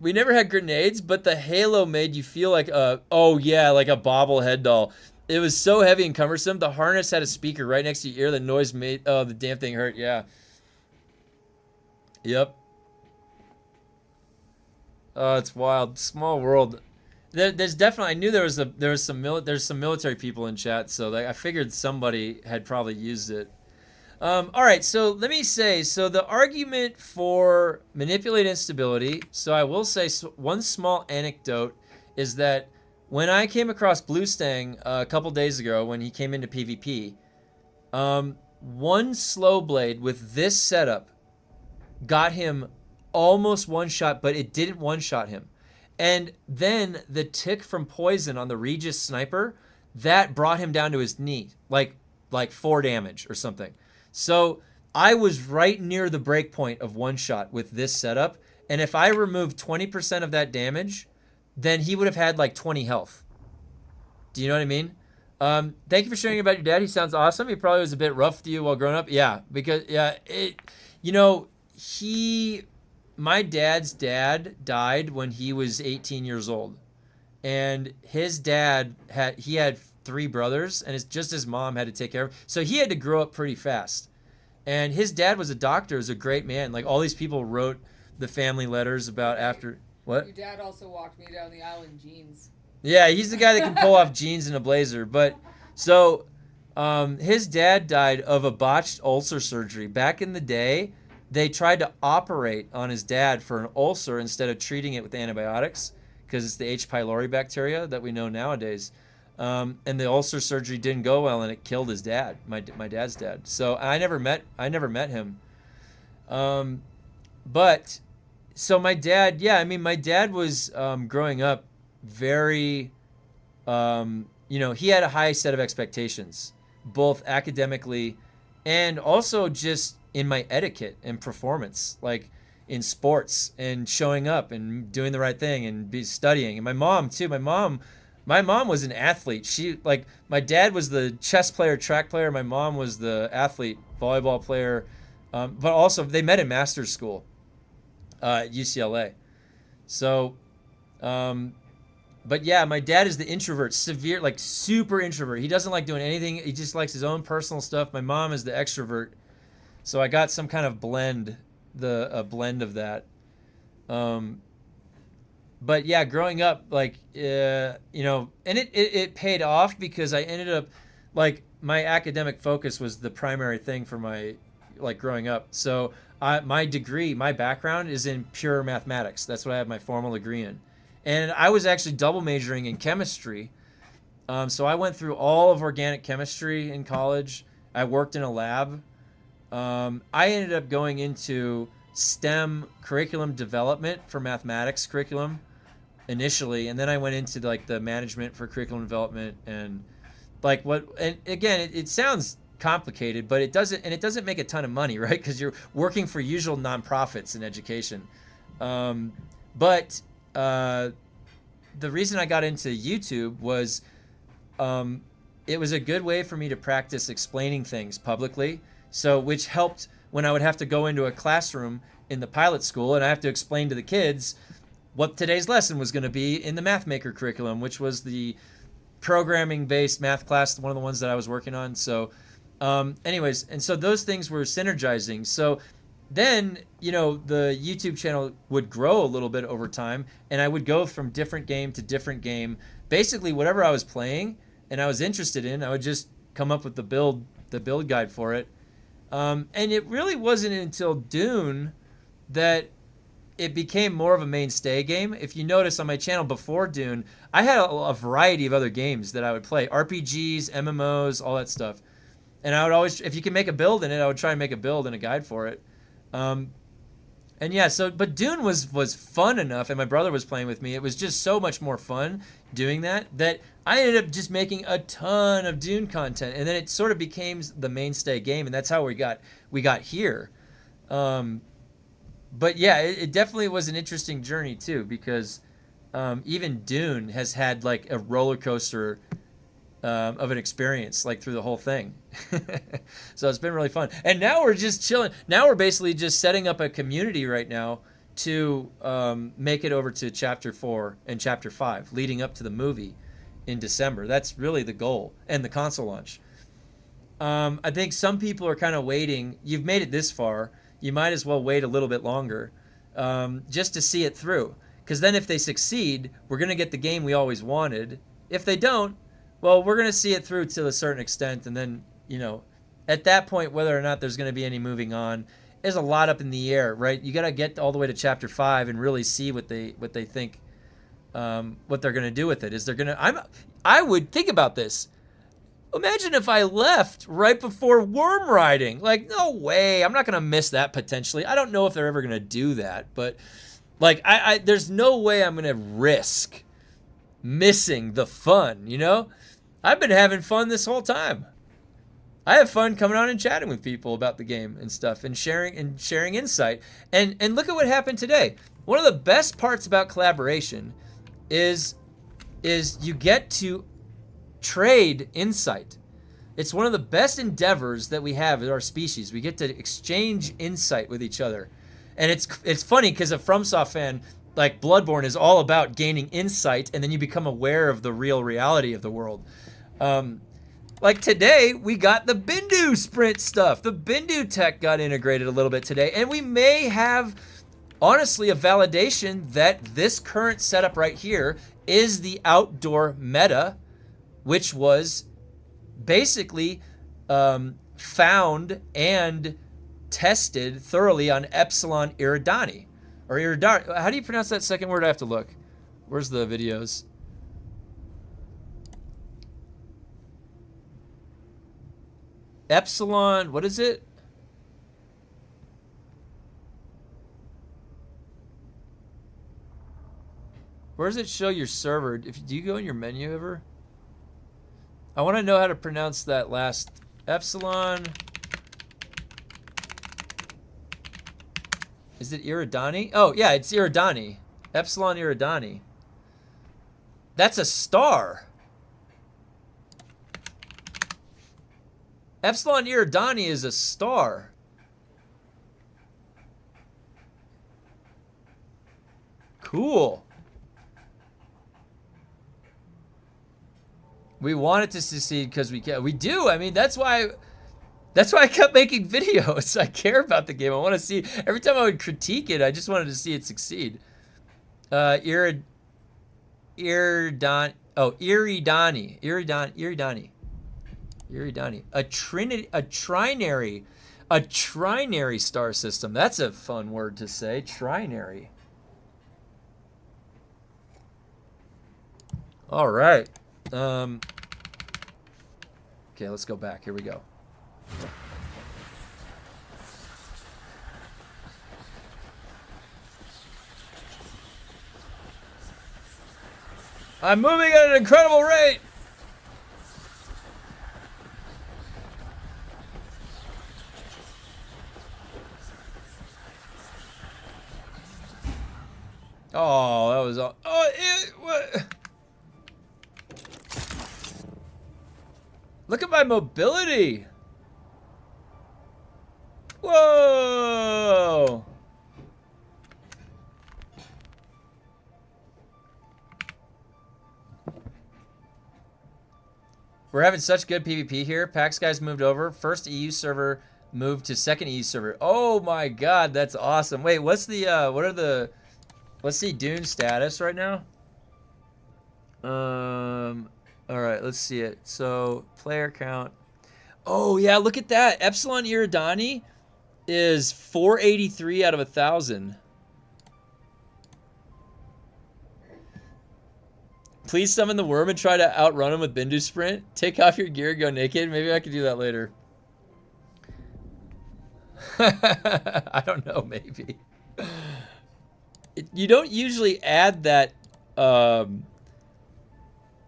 We never had grenades, but the halo made you feel like like a bobblehead doll. It was so heavy and cumbersome. The harness had a speaker right next to your ear. The noise made, the damn thing hurt. Yeah. Yep. Oh, it's wild. Small world. There's definitely, I knew there's some military people in chat, so I figured somebody had probably used it. All right, so let me say, the argument for manipulate instability, so I will say one small anecdote is that when I came across Blue Stang a couple days ago when he came into PvP, one slow blade with this setup got him almost one shot, but it didn't one shot him. And then the tick from poison on the Regis sniper, that brought him down to his knee, like 4 damage or something. So I was right near the break point of one shot with this setup. And if I removed 20% of that damage, then he would have had like 20 health. Do you know what I mean? Thank you for sharing about your dad. He sounds awesome. He probably was a bit rough to you while growing up. Yeah, because my dad's dad died when he was 18 years old. And his dad had 3 brothers, and it's just his mom had to take care of him. So he had to grow up pretty fast. And his dad was a doctor, was a great man. Like all these people wrote the family letters about after what? Your dad also walked me down the aisle in jeans. Yeah, he's the guy that can pull off jeans and a blazer. But so his dad died of a botched ulcer surgery. Back in the day, they tried to operate on his dad for an ulcer instead of treating it with antibiotics because it's the H. pylori bacteria that we know nowadays. And the ulcer surgery didn't go well, and it killed his dad, my dad's dad. So I never met him. But so my dad, my dad was growing up very, he had a high set of expectations, both academically and also just in my etiquette and performance, like in sports and showing up and doing the right thing and be studying. And my mom too. My mom was an athlete. She, like, my dad was the chess player, track player. My mom was the athlete, volleyball player. But also they met in master's school at UCLA. So, but yeah, my dad is the introvert, severe, like super introvert. He doesn't like doing anything. He just likes his own personal stuff. My mom is the extrovert. So I got some kind of blend, a blend of that. But yeah, growing up, like, and it paid off because I ended up, like, my academic focus was the primary thing for my, like, growing up. So my degree, my background is in pure mathematics. That's what I have my formal degree in. And I was actually double majoring in chemistry. So I went through all of organic chemistry in college. I worked in a lab. I ended up going into STEM curriculum development for mathematics curriculum initially, and then I went into like the management for curriculum development and and again, it sounds complicated, but it doesn't make a ton of money, right? Because you're working for usual nonprofits in education. But the reason I got into YouTube was it was a good way for me to practice explaining things publicly. So, which helped when I would have to go into a classroom in the pilot school and I have to explain to the kids what today's lesson was going to be in the Math Maker curriculum, which was the programming-based math class, one of the ones that I was working on. So, anyways, and so those things were synergizing. So then, the YouTube channel would grow a little bit over time, and I would go from different game to different game. Basically, whatever I was playing and I was interested in, I would just come up with the build guide for it. And it really wasn't until Dune that it became more of a mainstay game. If you notice on my channel before Dune, I had a variety of other games that I would play. RPGs, MMOs, all that stuff. And I would always, if you can make a build in it, I would try and make a build and a guide for it. And yeah, but Dune was fun enough, and my brother was playing with me. It was just so much more fun doing that I ended up just making a ton of Dune content, and then it sort of became the mainstay game, and that's how we got here. But yeah, it definitely was an interesting journey too, because even Dune has had like a roller coaster of an experience, like through the whole thing. So it's been really fun. And now we're just chilling. Now we're basically just setting up a community right now to make it over to Chapter 4 and Chapter 5, leading up to the movie in December. That's really the goal, and the console launch. I think some people are kind of waiting. You've made it this far. You might as well wait a little bit longer just to see it through. Because then if they succeed, we're going to get the game we always wanted. If they don't, well, we're going to see it through to a certain extent. And then, at that point, whether or not there's going to be any moving on is a lot up in the air, right? You got to get all the way to Chapter 5 and really see what they think, what they're going to do with it. Is they're going to... I would think about this. Imagine if I left right before worm riding. Like, no way. I'm not going to miss that potentially. I don't know if they're ever going to do that, but like, there's no way I'm going to risk missing the fun, I've been having fun this whole time. I have fun coming on and chatting with people about the game and stuff and sharing insight. And look at what happened today. One of the best parts about collaboration is you get to trade insight. It's one of the best endeavors that we have in our species. We get to exchange insight with each other. And it's funny because a FromSoft fan, like Bloodborne, is all about gaining insight, and then you become aware of the real reality of the world. Like today, we got the Bindu sprint stuff. The Bindu tech got integrated a little bit today, and we may have, honestly, a validation that this current setup right here is the outdoor meta, which was basically found and tested thoroughly on Epsilon Eridani. Or Eridani. How do you pronounce that second word? I have to look. Where's the videos? Epsilon, what is it? Where does it show your server? Do you go in your menu ever? I want to know how to pronounce that last Epsilon Is it Iridani? Oh, yeah, it's Iridani. Epsilon Iridani. That's a star. Epsilon Iridani is a star. Cool. We want it to succeed because we can. We do. I mean, that's why I kept making videos. I care about the game. I want to see. Every time I would critique it, I just wanted to see it succeed. Iridani. Oh, Iridani. Iridani. A trinary star system. That's a fun word to say. Trinary. All right. Okay, let's go back. Here we go. I'm moving at an incredible rate. Oh, that was all. What? Look at my mobility. Whoa. We're having such good PvP here. PAX guys moved over. First EU server moved to second EU server. Oh my god, that's awesome. Wait, what's the let's see Dune status right now. All right, let's see it. So, player count. Oh yeah, look at that. Epsilon Iridani is 483 out of 1,000. Please summon the worm and try to outrun him with Bindu Sprint. Take off your gear, go naked. Maybe I could do that later. I don't know, maybe. You don't usually add that,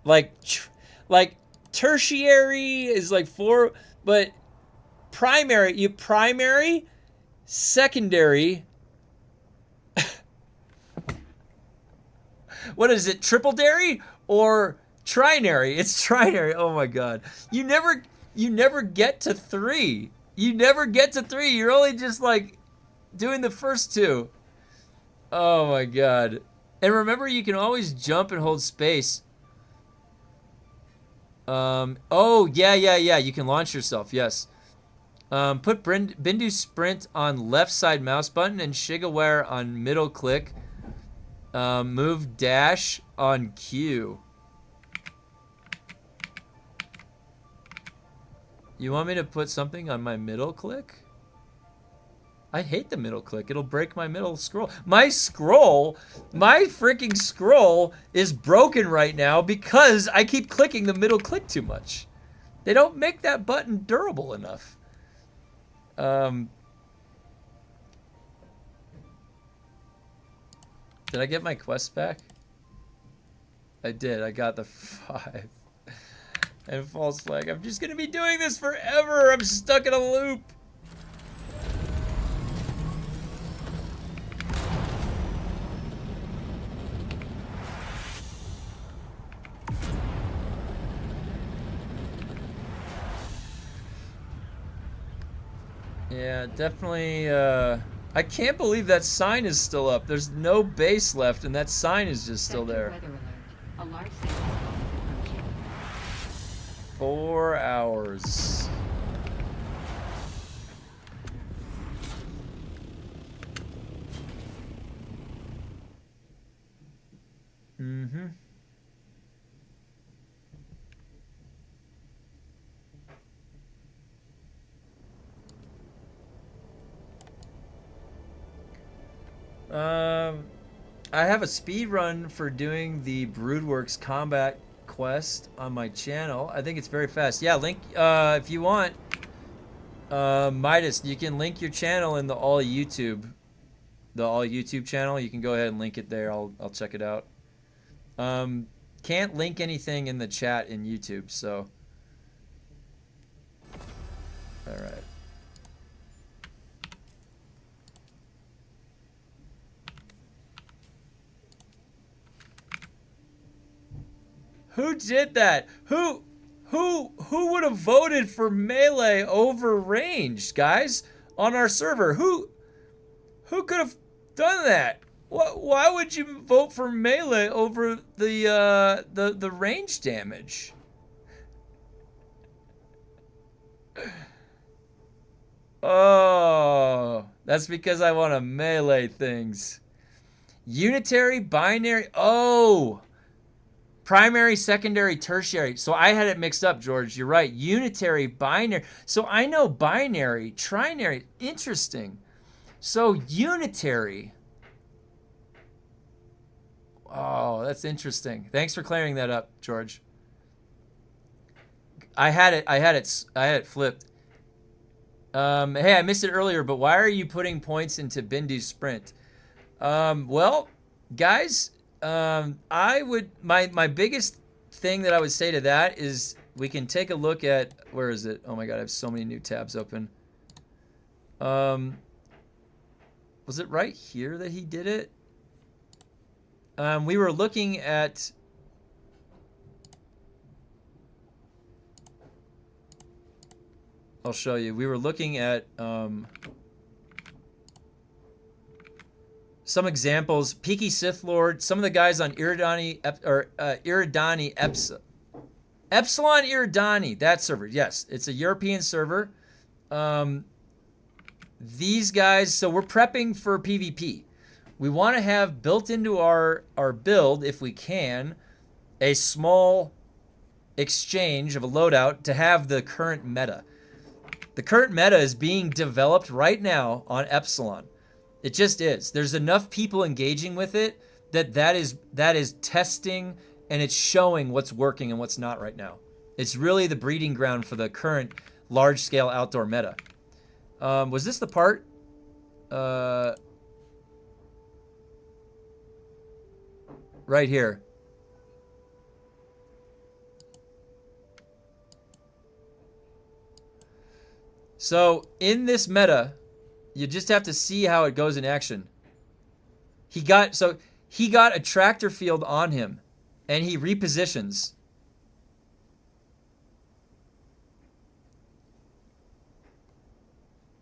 like tertiary is like 4, but primary, secondary. What is it, triple dairy or trinary? It's trinary. Oh my god. You never get to 3. You never get to 3. You're only just like doing the first 2. Oh my god. And remember, you can always jump and hold space. Oh, yeah. You can launch yourself, yes. Put Bindu Sprint on left side mouse button and Shigaware on middle click. Move dash on Q. You want me to put something on my middle click? I hate the middle click. It'll break my middle scroll. My freaking scroll is broken right now because I keep clicking the middle click too much. They don't make that button durable enough. Did I get my quest back? I did. I got the 5. And false flag. I'm just gonna be doing this forever. I'm stuck in a loop. Yeah, definitely. I can't believe that sign is still up. There's no base left, and that sign is just still there. Weather alert. A large sandstorm is approaching. 4 hours. Mm-hmm. I have a speed run for doing the Broodworks combat quest on my channel. I think it's very fast. Yeah, link if you want. Midas, you can link your channel in the all YouTube channel. You can go ahead and link it there. I'll check it out. Can't link anything in the chat in YouTube, so. All right. Who did that? Who would have voted for melee over ranged, guys, on our server? Who could have done that? Why would you vote for melee over the range damage? Oh, that's because I want to melee things. Unitary, binary. Oh, primary, secondary, tertiary. So I had it mixed up, George. You're right. Unitary, binary. So I know binary, trinary. Interesting. So unitary. Oh, that's interesting. Thanks for clearing that up, George. I had it flipped. Hey, I missed it earlier, but why are you putting points into Bindu Sprint? Well, guys, I would my biggest thing that I would say to that is we can take a look at, where is it? Oh my god, I have so many new tabs open. Was it right here that he did it? We were looking at I'll show you. We were looking at some examples. Peaky Sith Lord, some of the guys on Iridani Epsilon Iridani, that server. Yes, it's a European server. These guys, so we're prepping for PvP. We want to have built into our build, if we can, a small exchange of a loadout to have the current meta. The current meta is being developed right now on Epsilon. It just is. There's enough people engaging with it that is testing, and it's showing what's working and what's not right now. It's really the breeding ground for the current large-scale outdoor meta. Was this the part? Right here. So in this meta, you just have to see how it goes in action. He got a tractor field on him, and he repositions.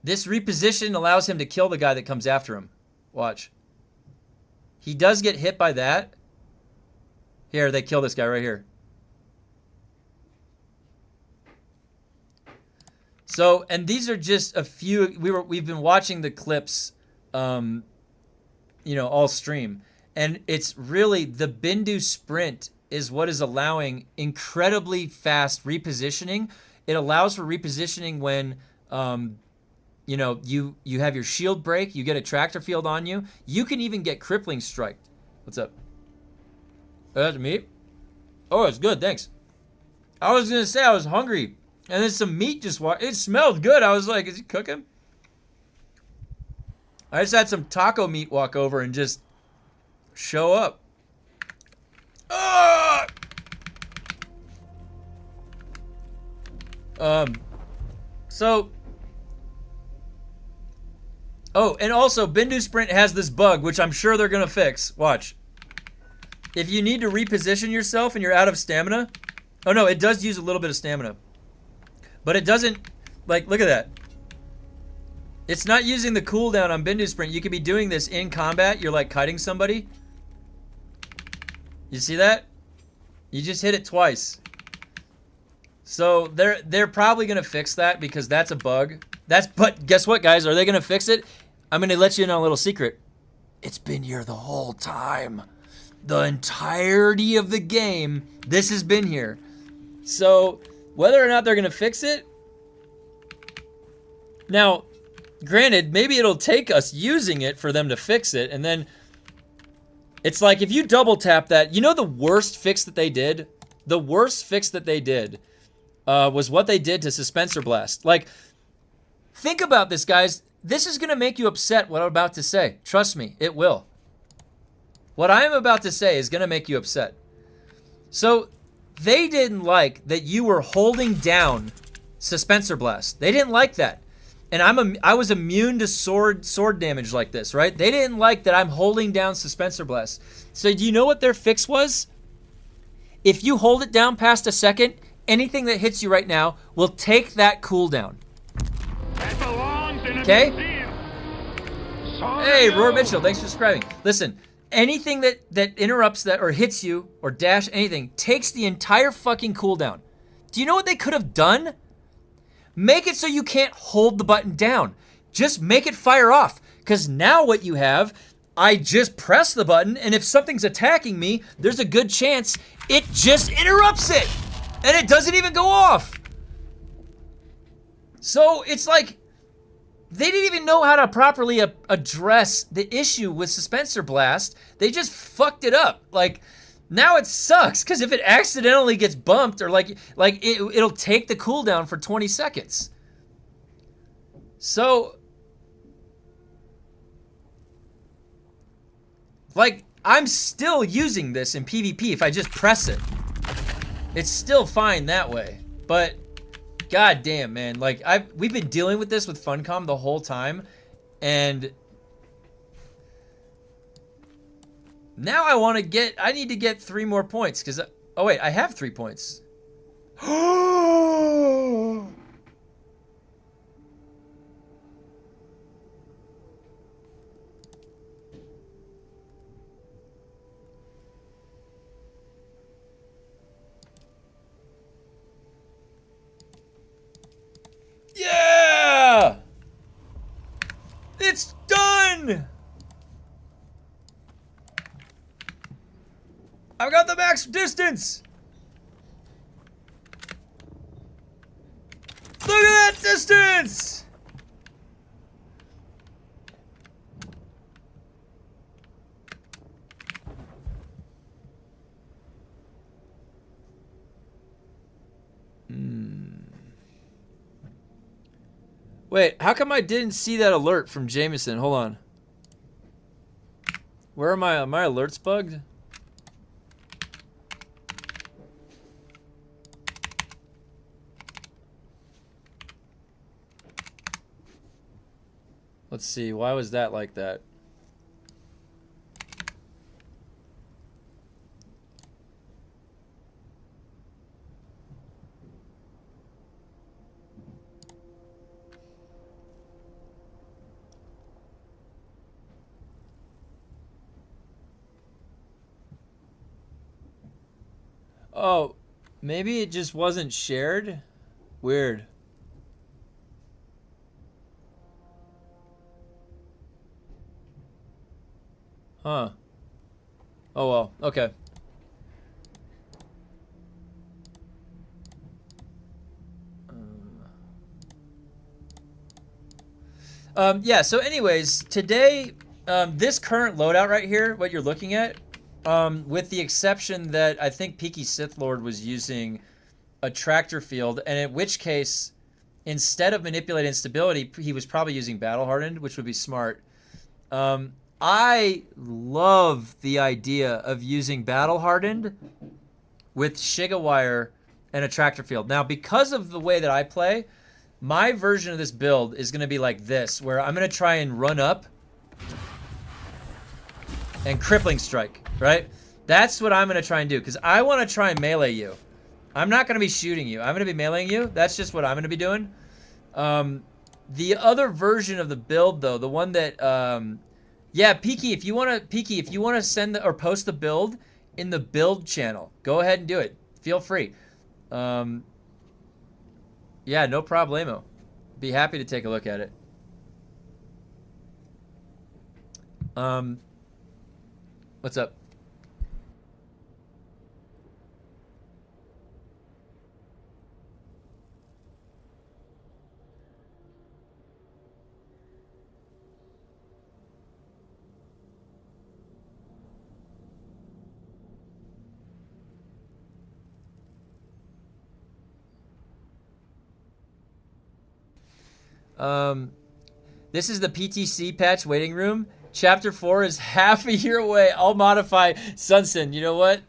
This reposition allows him to kill the guy that comes after him. Watch. He does get hit by that. Here, they kill this guy right here. So, and these are just a few. We've been watching the clips, all stream, and it's really the Bindu Sprint is what is allowing incredibly fast repositioning. It allows for repositioning when, you have your shield break, you get a tractor field on you. You can even get crippling strike. What's up? Oh, that's meat. Oh, it's good. Thanks. I was gonna say I was hungry. And then some meat just it smelled good. I was like, is he cooking? I just had some taco meat walk over and just show up. Ah! And also Bindu Sprint has this bug, which I'm sure they're gonna fix. Watch. If you need to reposition yourself and you're out of stamina, oh no, it does use a little bit of stamina. But it doesn't, look at that. It's not using the cooldown on Bindu Sprint. You could be doing this in combat. You're like kiting somebody. You see that? You just hit it twice. So they're probably gonna fix that because that's a bug. But guess what, guys? Are they gonna fix it? I'm gonna let you in on a little secret. It's been here the whole time. The entirety of the game, this has been here. So whether or not they're going to fix it, now, granted, maybe it'll take us using it for them to fix it, and then it's like if you double tap that, the worst fix that they did? The worst fix that they did was what they did to Suspensor Blast. Like, think about this, guys. This is going to make you upset, what I'm about to say. Trust me, it will. What I am about to say is going to make you upset. So, they didn't like that you were holding down Suspensor Blast. They didn't like that. And I was immune to sword damage like this, right? They didn't like that I'm holding down Suspensor Blast. So do you know what their fix was? If you hold it down past a second, anything that hits you right now will take that cooldown. Okay? Hey, Roar Mitchell, thanks for subscribing. Listen, anything that interrupts that or hits you or dash anything takes the entire fucking cooldown. Do you know what they could have done? Make it so you can't hold the button down. Just make it fire off. Because now what you have, I just press the button, and if something's attacking me, there's a good chance it just interrupts it. And it doesn't even go off. So it's like, they didn't even know how to properly address the issue with Suspensor Blast. They just fucked it up. Like, now it sucks, because if it accidentally gets bumped, or it'll take the cooldown for 20 seconds. So, like, I'm still using this in PvP if I just press it. It's still fine that way. But, god damn, man. Like, we've been dealing with this with Funcom the whole time. And now I need to get 3 more points. Because, oh wait, I have 3 points. Yeah! It's done! I've got the max distance! Look at that distance! Wait, how come I didn't see that alert from Jameson? Hold on. Where are my alerts bugged? Let's see, why was that like that? Oh, maybe it just wasn't shared? Weird. Huh. Oh well, okay. Yeah, so anyways, today, this current loadout right here, what you're looking at, with the exception that I think Peaky Sith Lord was using a tractor field, and in which case, instead of manipulate instability, he was probably using battle hardened, which would be smart. I love the idea of using battle hardened with Shiga Wire and a tractor field. Now, because of the way that I play, my version of this build is going to be like this, where I'm going to try and run up and crippling strike, right? That's what I'm going to try and do, because I want to try and melee you. I'm not going to be shooting you. I'm going to be meleeing you. That's just what I'm going to be doing. The other version of the build, though, the one that... yeah, Peaky, if you want to send or post the build in the build channel, go ahead and do it. Feel free. Yeah, no problemo. Be happy to take a look at it. What's up? This is the PTC patch waiting room. Chapter 4 is half a year away. I'll modify Sunsen. You know what?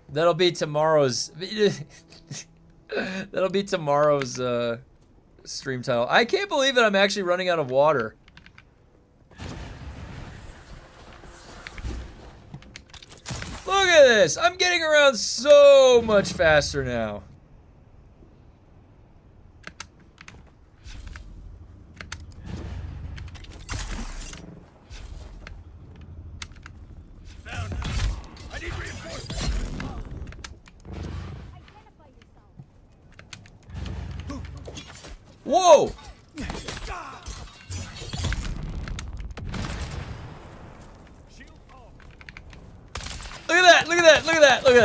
That'll be tomorrow's. That'll be tomorrow's stream title. I can't believe that I'm actually running out of water. Look at this. I'm getting around so much faster now. Found it. I need reinforcements. Whoa! Shield off. Look at that! Look at that! Look at that! Look at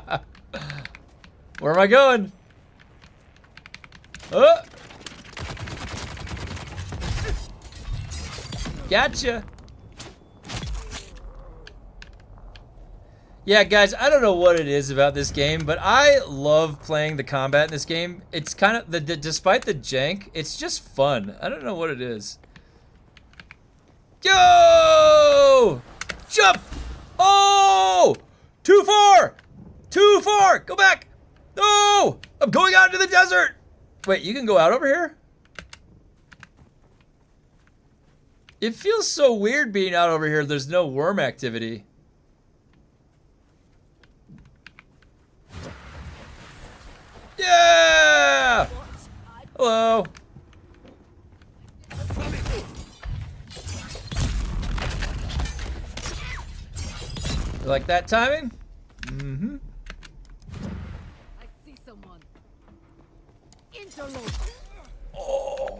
that! Where am I going? Oh! Gotcha! Yeah, guys, I don't know what it is about this game, but I love playing the combat in this game. It's kind of, despite the jank, it's just fun. I don't know what it is. Yo! Jump! Oh! Too far! Too far! Go back! No! I'm going out into the desert! Wait, you can go out over here? It feels so weird being out over here. There's no worm activity. Yeah! Hello. You like that timing? Mm-hmm. I see someone. Interlope. Oh.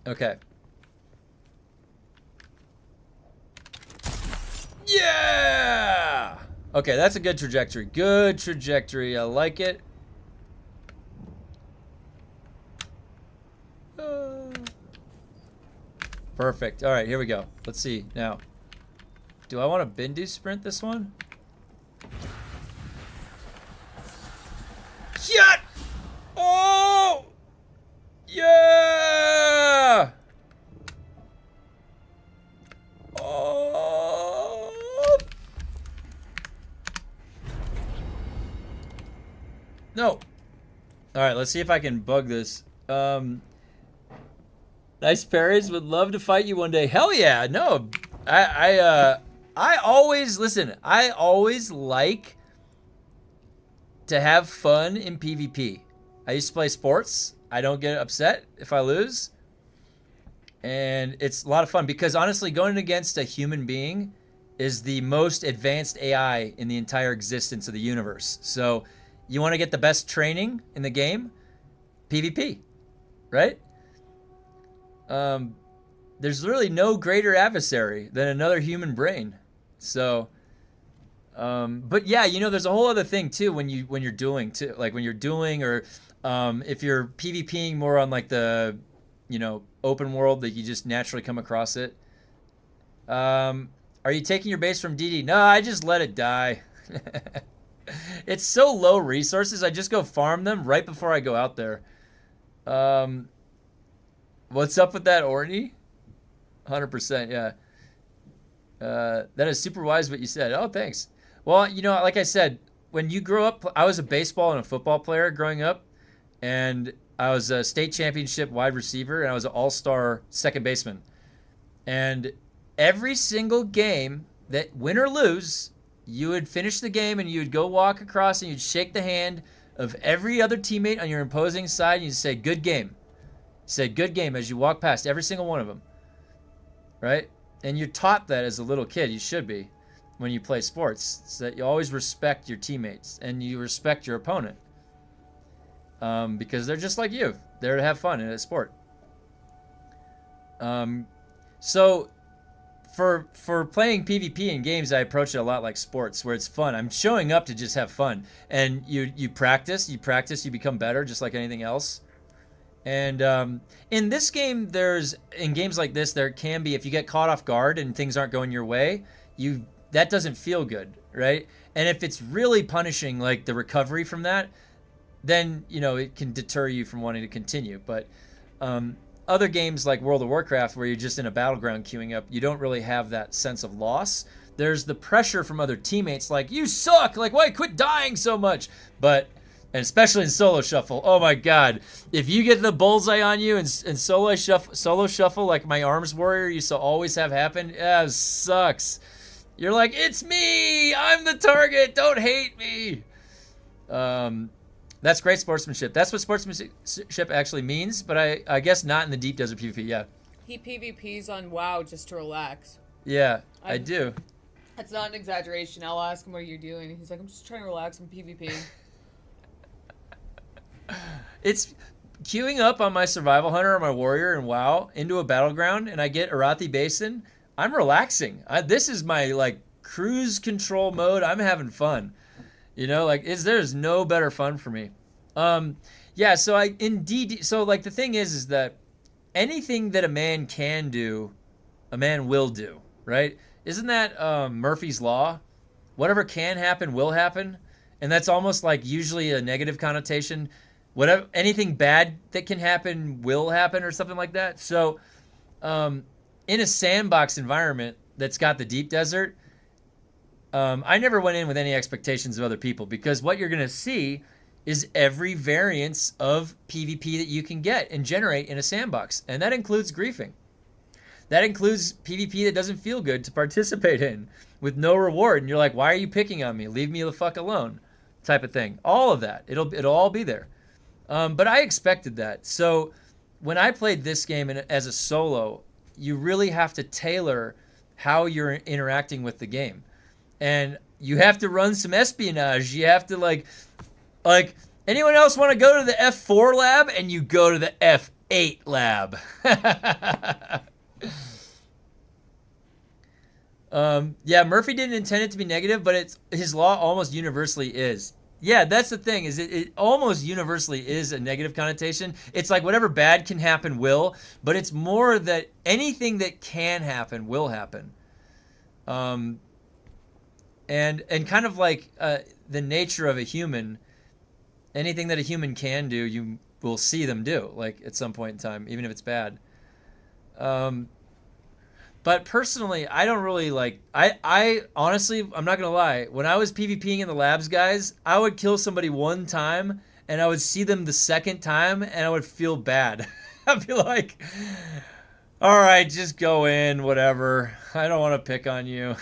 Okay. Yeah! Okay, that's a good trajectory. Good trajectory. I like it. Perfect. All right, here we go. Let's see. Now, do I want to Bindu sprint this one? Shot! Oh! Yeah! Oh! No. All right, let's see if I can bug this. Nice parries. Would love to fight you one day. Hell yeah. No. I always listen. I always like to have fun in PvP. I used to play sports. I don't get upset if I lose. And it's a lot of fun because honestly, going against a human being is the most advanced AI in the entire existence of the universe. So you want to get the best training in the game? PvP, right? There's literally no greater adversary than another human brain. So, but yeah, you know, there's a whole other thing too when you're dueling too, like when you're dueling or if you're PvPing more on like the, you know, open world that you just naturally come across it. Are you taking your base from DD? No, I just let it die. It's so low resources. I just go farm them right before I go out there. What's up with that, Orny? 100%, yeah. That is super wise what you said. Oh, thanks. Well, you know, like I said, when you grow up, I was a baseball and a football player growing up, and I was a state championship wide receiver, and I was an all-star second baseman. And every single game, that win or lose, you would finish the game and you would go walk across and you'd shake the hand of every other teammate on your opposing side and you'd say, good game. Say good game as you walk past every single one of them, right? And you're taught that as a little kid. You should be when you play sports. So that you always respect your teammates and you respect your opponent because they're just like you. They're to have fun in a sport. So for playing PvP in games, I approach it a lot like sports, where it's fun. I'm showing up to just have fun, and you practice, you become better, just like anything else. And in this game, in games like this, there can be, if you get caught off guard and things aren't going your way, that doesn't feel good, right? And if it's really punishing, like the recovery from that, then, you know, it can deter you from wanting to continue. But other games like World of Warcraft, where you're just in a battleground queuing up, you don't really have that sense of loss. there's the pressure from other teammates, like, you suck, like, why quit dying so much? But, and especially in solo shuffle, oh my god, if you get the bullseye on you and solo shuffle, like my arms warrior used to always have happen, yeah, it sucks. You're like, it's me, I'm the target, don't hate me. That's great sportsmanship. That's what sportsmanship actually means, but I guess not in the deep desert PvP, yeah. He PvPs on WoW just to relax. Yeah, I do. That's not an exaggeration. I'll ask him what you're doing. He's like, I'm just trying to relax and PvP. It's queuing up on my survival hunter or my warrior in WoW into a battleground, and I get Arathi Basin. I'm relaxing. This is my like cruise control mode. I'm having fun. You know, like there's no better fun for me. Yeah. So so like the thing is that anything that a man can do, a man will do. Right? Isn't that Murphy's Law? Whatever can happen will happen, and that's almost like usually a negative connotation. Whatever, anything bad that can happen will happen, or something like that. So, in a sandbox environment that's got the deep desert, I never went in with any expectations of other people, because what you're gonna see is every variance of PvP that you can get and generate in a sandbox, and that includes griefing. That includes PvP that doesn't feel good to participate in with no reward, and you're like, why are you picking on me? Leave me the fuck alone, type of thing. All of that, it'll all be there. But I expected that. So when I played this game as a solo, you really have to tailor how you're interacting with the game, and you have to run some espionage. You have to like anyone else want to go to the F4 lab, and you go to the F8 lab. Yeah, Murphy didn't intend it to be negative, but his law almost universally is. Yeah, that's the thing, is it almost universally is a negative connotation. It's like whatever bad can happen will, but it's more that anything that can happen will happen. And kind of like the nature of a human, anything that a human can do, you will see them do, like at some point in time, even if it's bad. But personally, I don't really like, I honestly, I'm not going to lie. When I was PvPing in the labs, guys, I would kill somebody one time and I would see them the second time and I would feel bad. I'd be like, all right, just go in, whatever. I don't want to pick on you.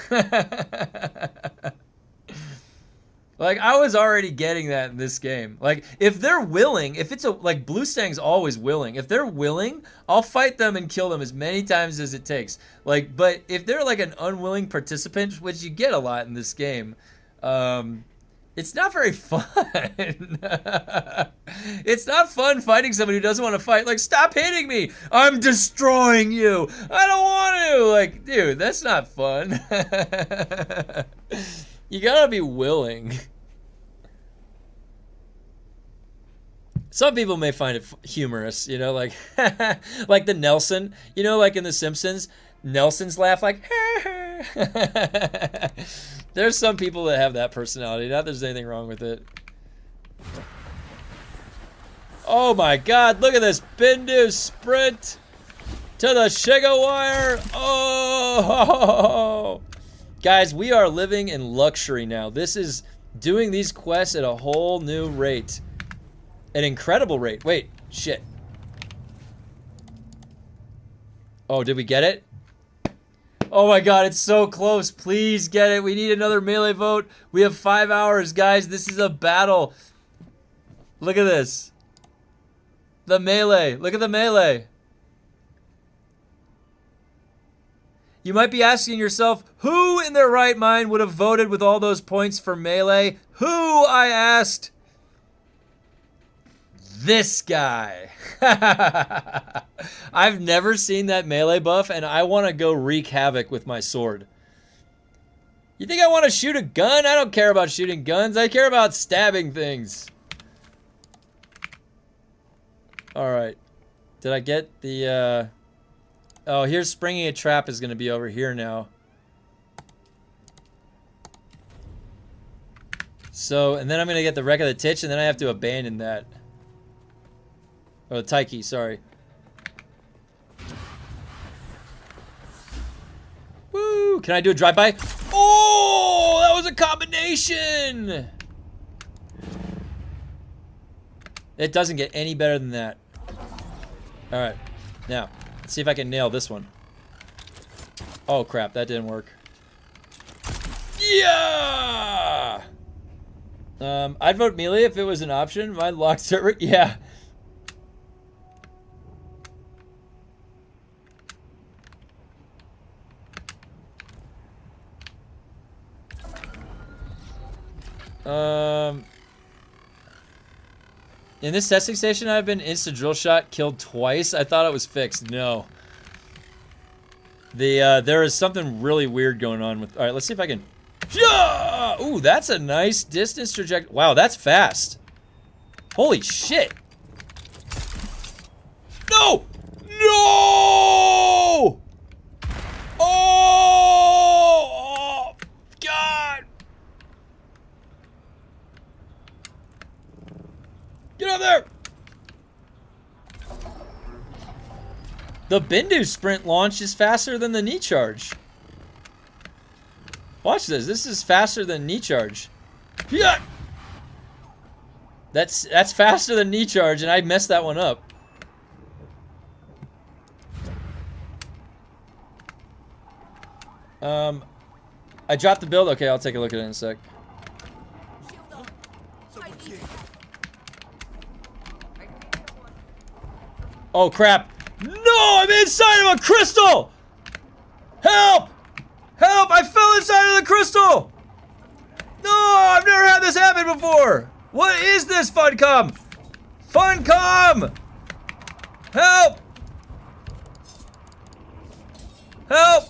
Like, I was already getting that in this game. Like, if they're willing, if it's like, Blue Stang's always willing. If they're willing, I'll fight them and kill them as many times as it takes. Like, but if they're like an unwilling participant, which you get a lot in this game, it's not very fun. It's not fun fighting somebody who doesn't want to fight. Like, stop hitting me. I'm destroying you. I don't want to. Like, dude, that's not fun. You gotta be willing. Some people may find it humorous, you know, like like the Nelson, you know, like in The Simpsons, Nelson's laugh, like there's some people that have that personality. Not that there's anything wrong with it. Oh my god, look at this Bindu sprint to the Shiga wire. Oh, guys, we are living in luxury now. This is doing these quests at a whole new rate. An incredible rate. Wait, shit. Oh, did we get it? Oh my god, it's so close. Please get it. We need another melee vote. We have 5 hours, guys. This is a battle. Look at this. The melee. Look at the melee. You might be asking yourself, who in their right mind would have voted with all those points for melee? Who, I asked? This guy. I've never seen that melee buff, and I want to go wreak havoc with my sword. You think I want to shoot a gun? I don't care about shooting guns. I care about stabbing things. Alright. Did I get the, Oh, here's springing a trap is going to be over here now. So, and then I'm going to get the wreck of the Titch, and then I have to abandon that. Oh, the Taiki, sorry. Woo! Can I do a drive-by? Oh! a combination! It doesn't get any better than that. Alright. Now, let's see if I can nail this one. Oh crap, that didn't work. Yeah! I'd vote melee if it was an option. My locked server, yeah. In this testing station, I've been insta drill shot killed twice. I thought it was fixed. No. There is something really weird going on with. All right, let's see if I can. Yeah! Ooh, that's a nice distance trajectory. Wow, that's fast. Holy shit! No! No! Oh! God! Get out there! The Bindu sprint launch is faster than the knee charge. Watch this. This is faster than knee charge. Yeah. That's faster than knee charge, and I messed that one up. I dropped the build. Okay, I'll take a look at it in a sec. Oh crap! No, I'm inside of a crystal! Help! Help! I fell inside of the crystal! No, I've never had this happen before! What is this, Funcom? Funcom! Help! Help!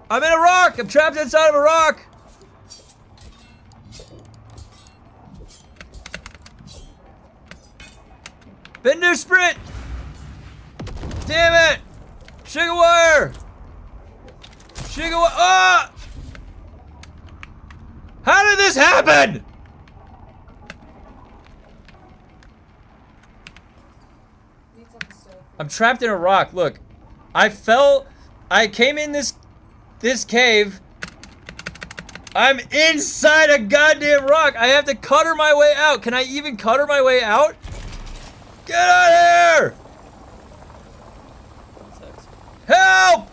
I'm in a rock! I'm trapped inside of a rock! Bender sprint! Damn it! Sugar wire! Sugar wire! Ah! How did this happen? I'm trapped in a rock. Look, I fell. I came in this cave. I'm inside a goddamn rock. I have to cutter my way out. Can I even cutter my way out? Get out of here! Help!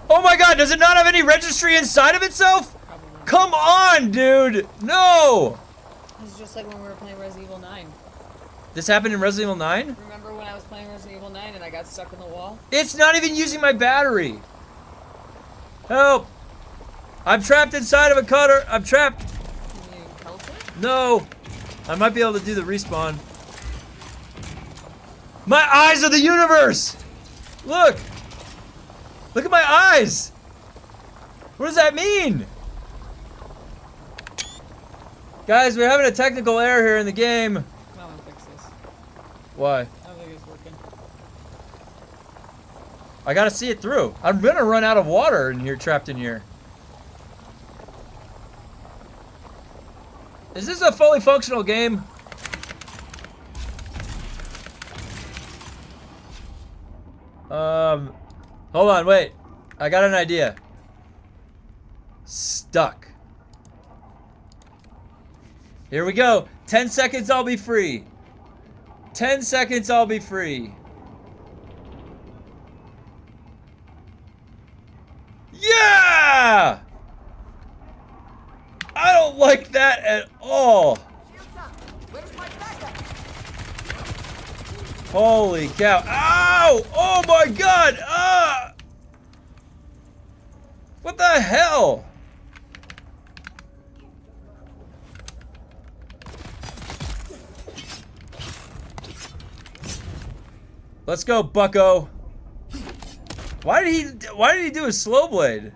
Oh my god, does it not have any registry inside of itself? Probably. Come on, dude! No! It's just like when we were playing Resident Evil 9. This happened in Resident Evil 9? Remember when I was playing Resident Evil 9 and I got stuck in the wall? It's not even using my battery. Help! I'm trapped inside of a cutter. I'm trapped. Can you help it? No. I might be able to do the respawn. My eyes are the universe! Look! Look at my eyes! What does that mean? Guys, we're having a technical error here in the game. I'm gonna fix this. Why? I don't think it's working. I gotta see it through. I'm gonna run out of water in here, trapped in here. Is this a fully functional game? Hold on, wait. I got an idea. Stuck. Here we go. 10 seconds, I'll be free. 10 seconds, I'll be free. Yeah! I don't like that at all. Holy cow. Ow! Oh my god! Ah! What the hell? Let's go, bucko. Why did he do a slow blade?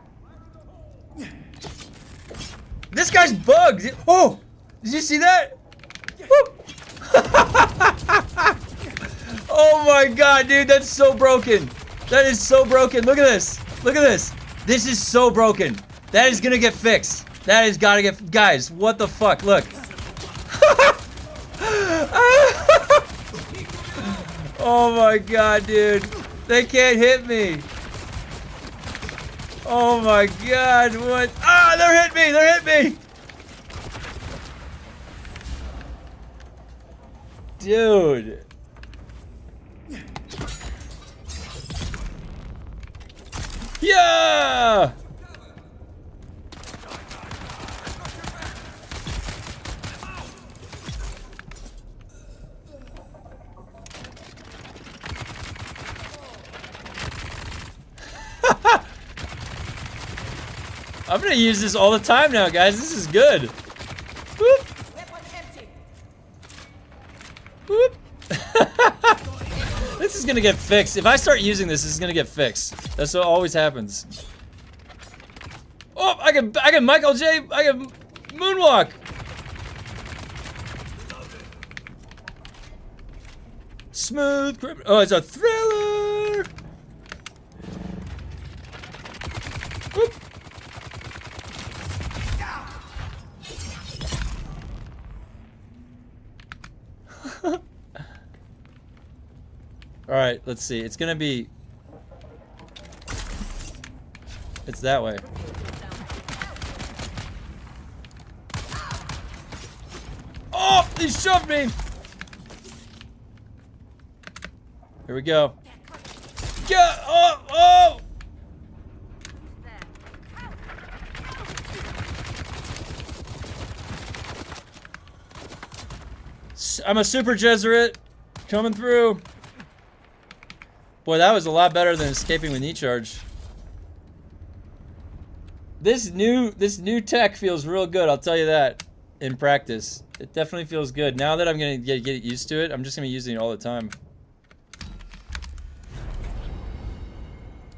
This guy's bugged. Oh! Did you see that? Woo! Oh my god, dude, that's so broken. That is so broken. Look at this. Look at this. This is so broken. That is gonna get fixed. That has gotta get... Guys, what the fuck? Look. Oh my god, dude. They can't hit me. Oh my god, what? Ah, they're hitting me, they're hitting me! Dude. Yeah! I'm gonna use this all the time now, guys. This is good. Whoop. Whoop. This is gonna get fixed. If I start using this, this is gonna get fixed. That's what always happens. Oh, I can Michael J. I can moonwalk. Smooth criminal. Oh, it's a thriller. Whoop. All right, let's see. It's gonna be. It's that way. Oh, he shoved me. Here we go. Yeah. Oh, oh. I'm a super Jesuit coming through. Boy, that was a lot better than escaping with knee charge. This new tech feels real good, I'll tell you that. In practice, it definitely feels good. Now that I'm gonna get used to it, I'm just gonna be using it all the time.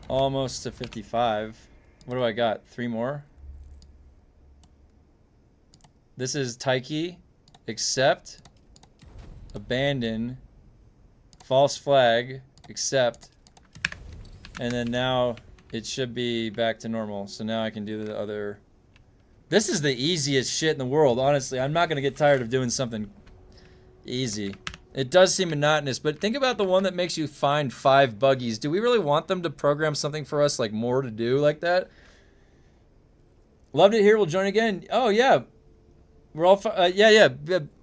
Almost to 55. What do I got? 3 more. This is Taiki, accept, abandon, false flag, accept, and then now it should be back to normal. So now I can do the other. This is the easiest shit in the world, honestly. I'm not gonna get tired of doing something easy. It does seem monotonous, but think about the one that makes you find 5 buggies. Do we really want them to program something for us, like more to do like that? Loved it here. We'll join again. Oh yeah, we're all yeah.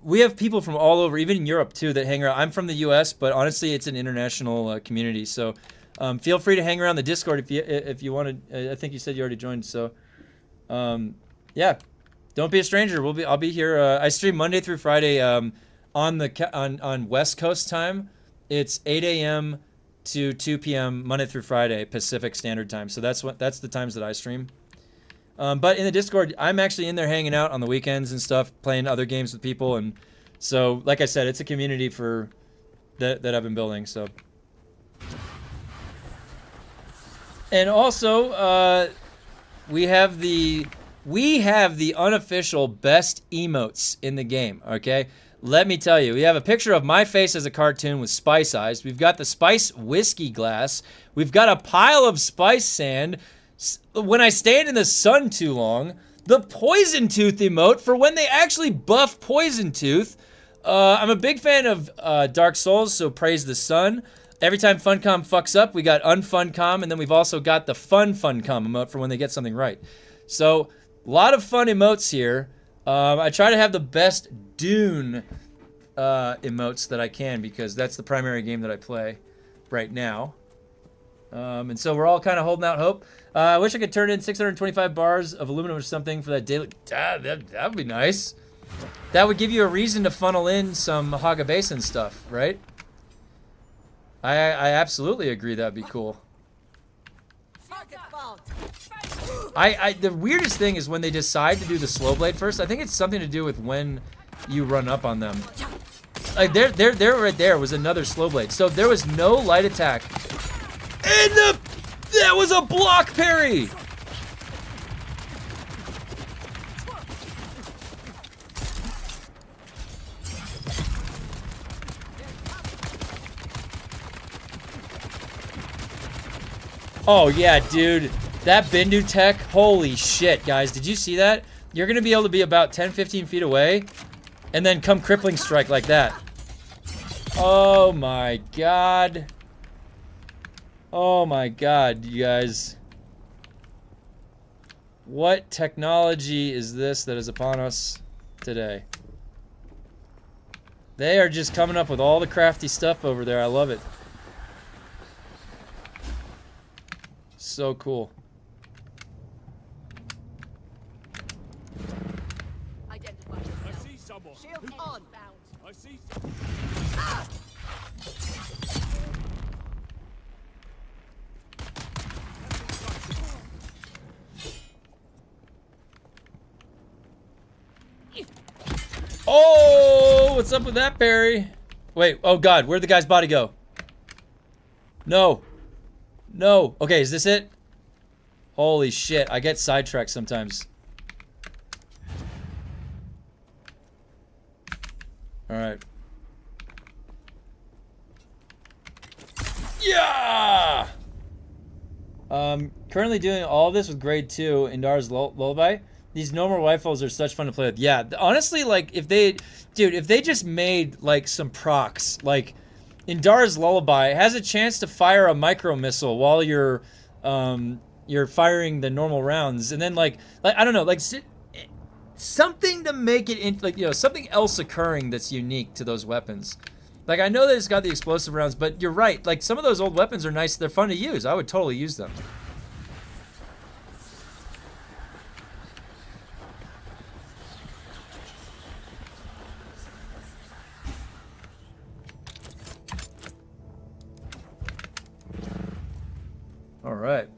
We have people from all over, even in Europe too, that hang around. I'm from the U.S., but honestly, it's an international community. So feel free to hang around the Discord if you wanted. I think you said you already joined. So yeah, don't be a stranger. I'll be here. I stream Monday through Friday on West Coast time. It's 8 a.m. to 2 p.m. Monday through Friday Pacific Standard Time. So that's the times that I stream. But in the Discord, I'm actually in there hanging out on the weekends and stuff, playing other games with people, and so, like I said, it's a community that I've been building. So, and also, we have the unofficial best emotes in the game. Okay, let me tell you, we have a picture of my face as a cartoon with spice eyes. We've got the spice whiskey glass. We've got a pile of spice sand. When I stand in the sun too long, the Poison Tooth emote for when they actually buff Poison Tooth. I'm a big fan of Dark Souls, so praise the sun. Every time Funcom fucks up, we got Unfuncom, and then we've also got the Funcom emote for when they get something right. So, a lot of fun emotes here. I try to have the best Dune emotes that I can, because that's the primary game that I play right now. And so we're all kind of holding out hope. I wish I could turn in 625 bars of aluminum or something for that daily. That would be nice. That would give you a reason to funnel in some Hagabasin stuff, right? I absolutely agree that'd be cool. The weirdest thing is when they decide to do the slow blade first. I think it's something to do with when you run up on them. Like there right there was another slow blade. So there was no light attack. And that was a block parry! Oh yeah, dude. That Bindu tech, holy shit, guys. Did you see that? You're gonna be able to be about 10-15 feet away and then come crippling strike like that. Oh my god. Oh my god, you guys. What technology is this that is upon us today? They are just coming up with all the crafty stuff over there. I love it. So cool. Identify I yourself. see someone. Shields on. Found. I see. Oh, what's up with that, Barry? Wait, oh god, where'd the guy's body go? No. No. Okay, is this it? Holy shit, I get sidetracked sometimes. Alright. Yeah! Currently doing all this with grade 2 Indar's Lullaby. These normal rifles are such fun to play with. Yeah, honestly, like, if they... Dude, if they just made, like, some procs, like, Indar's Lullaby has a chance to fire a micro missile while you're firing the normal rounds, and then, like I don't know, like, something to make it, like, you know, something else occurring that's unique to those weapons. Like, I know that it's got the explosive rounds, but you're right. Like, some of those old weapons are nice. They're fun to use. I would totally use them. All right.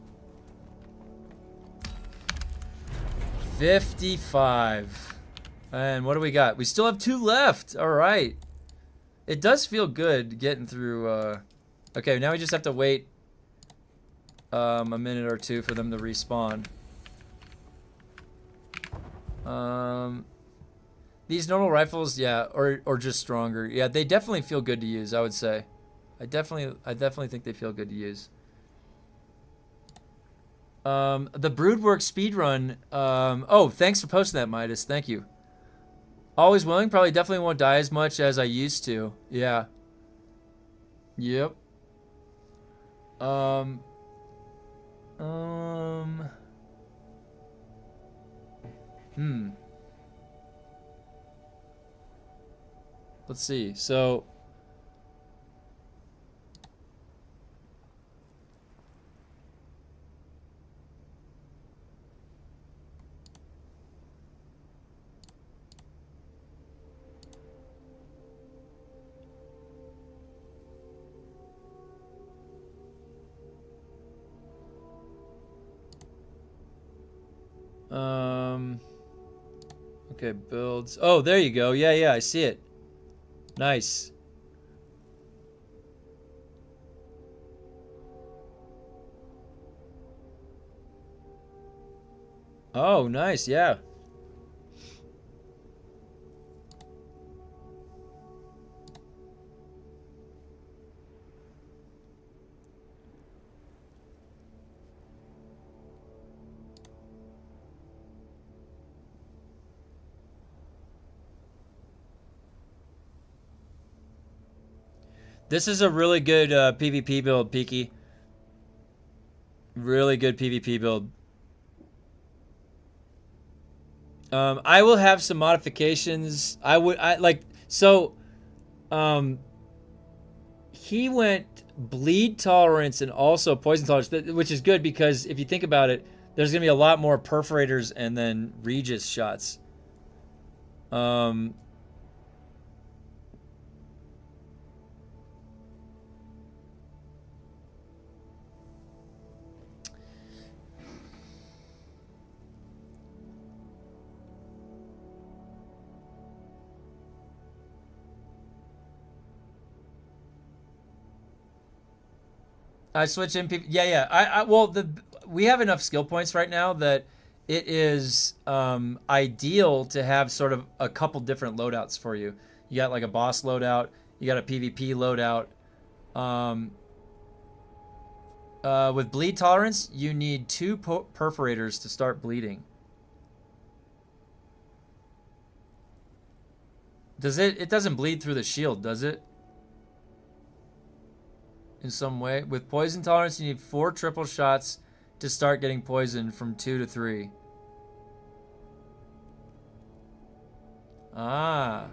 55. And what do we got? We still have 2 left. All right. It does feel good getting through. Okay, now we just have to wait a minute or 2 for them to respawn. These normal rifles, yeah, or just stronger. Yeah, they definitely feel good to use, I would say. I definitely think they feel good to use. The Broodwork speedrun. Oh, thanks for posting that, Midas. Thank you. Always willing. Probably definitely won't die as much as I used to. Yeah. Yep. Let's see. So. Okay, builds. Oh, there you go. Yeah, yeah, I see it. Nice. Oh, nice. Yeah. This is a really good PvP build, Peaky. Really good PvP build. I will have some modifications. He went bleed tolerance and also poison tolerance, which is good because if you think about it, there's gonna be a lot more perforators and then Regis shots. I switch in people. Yeah, yeah. Well, we have enough skill points right now that it is ideal to have sort of a couple different loadouts for you. You got like a boss loadout. You got a PvP loadout. With bleed tolerance, you need 2 perforators to start bleeding. Does it? It doesn't bleed through the shield, does it? In some way. With poison tolerance, you need 4 triple shots to start getting poisoned from 2 to 3. Ah.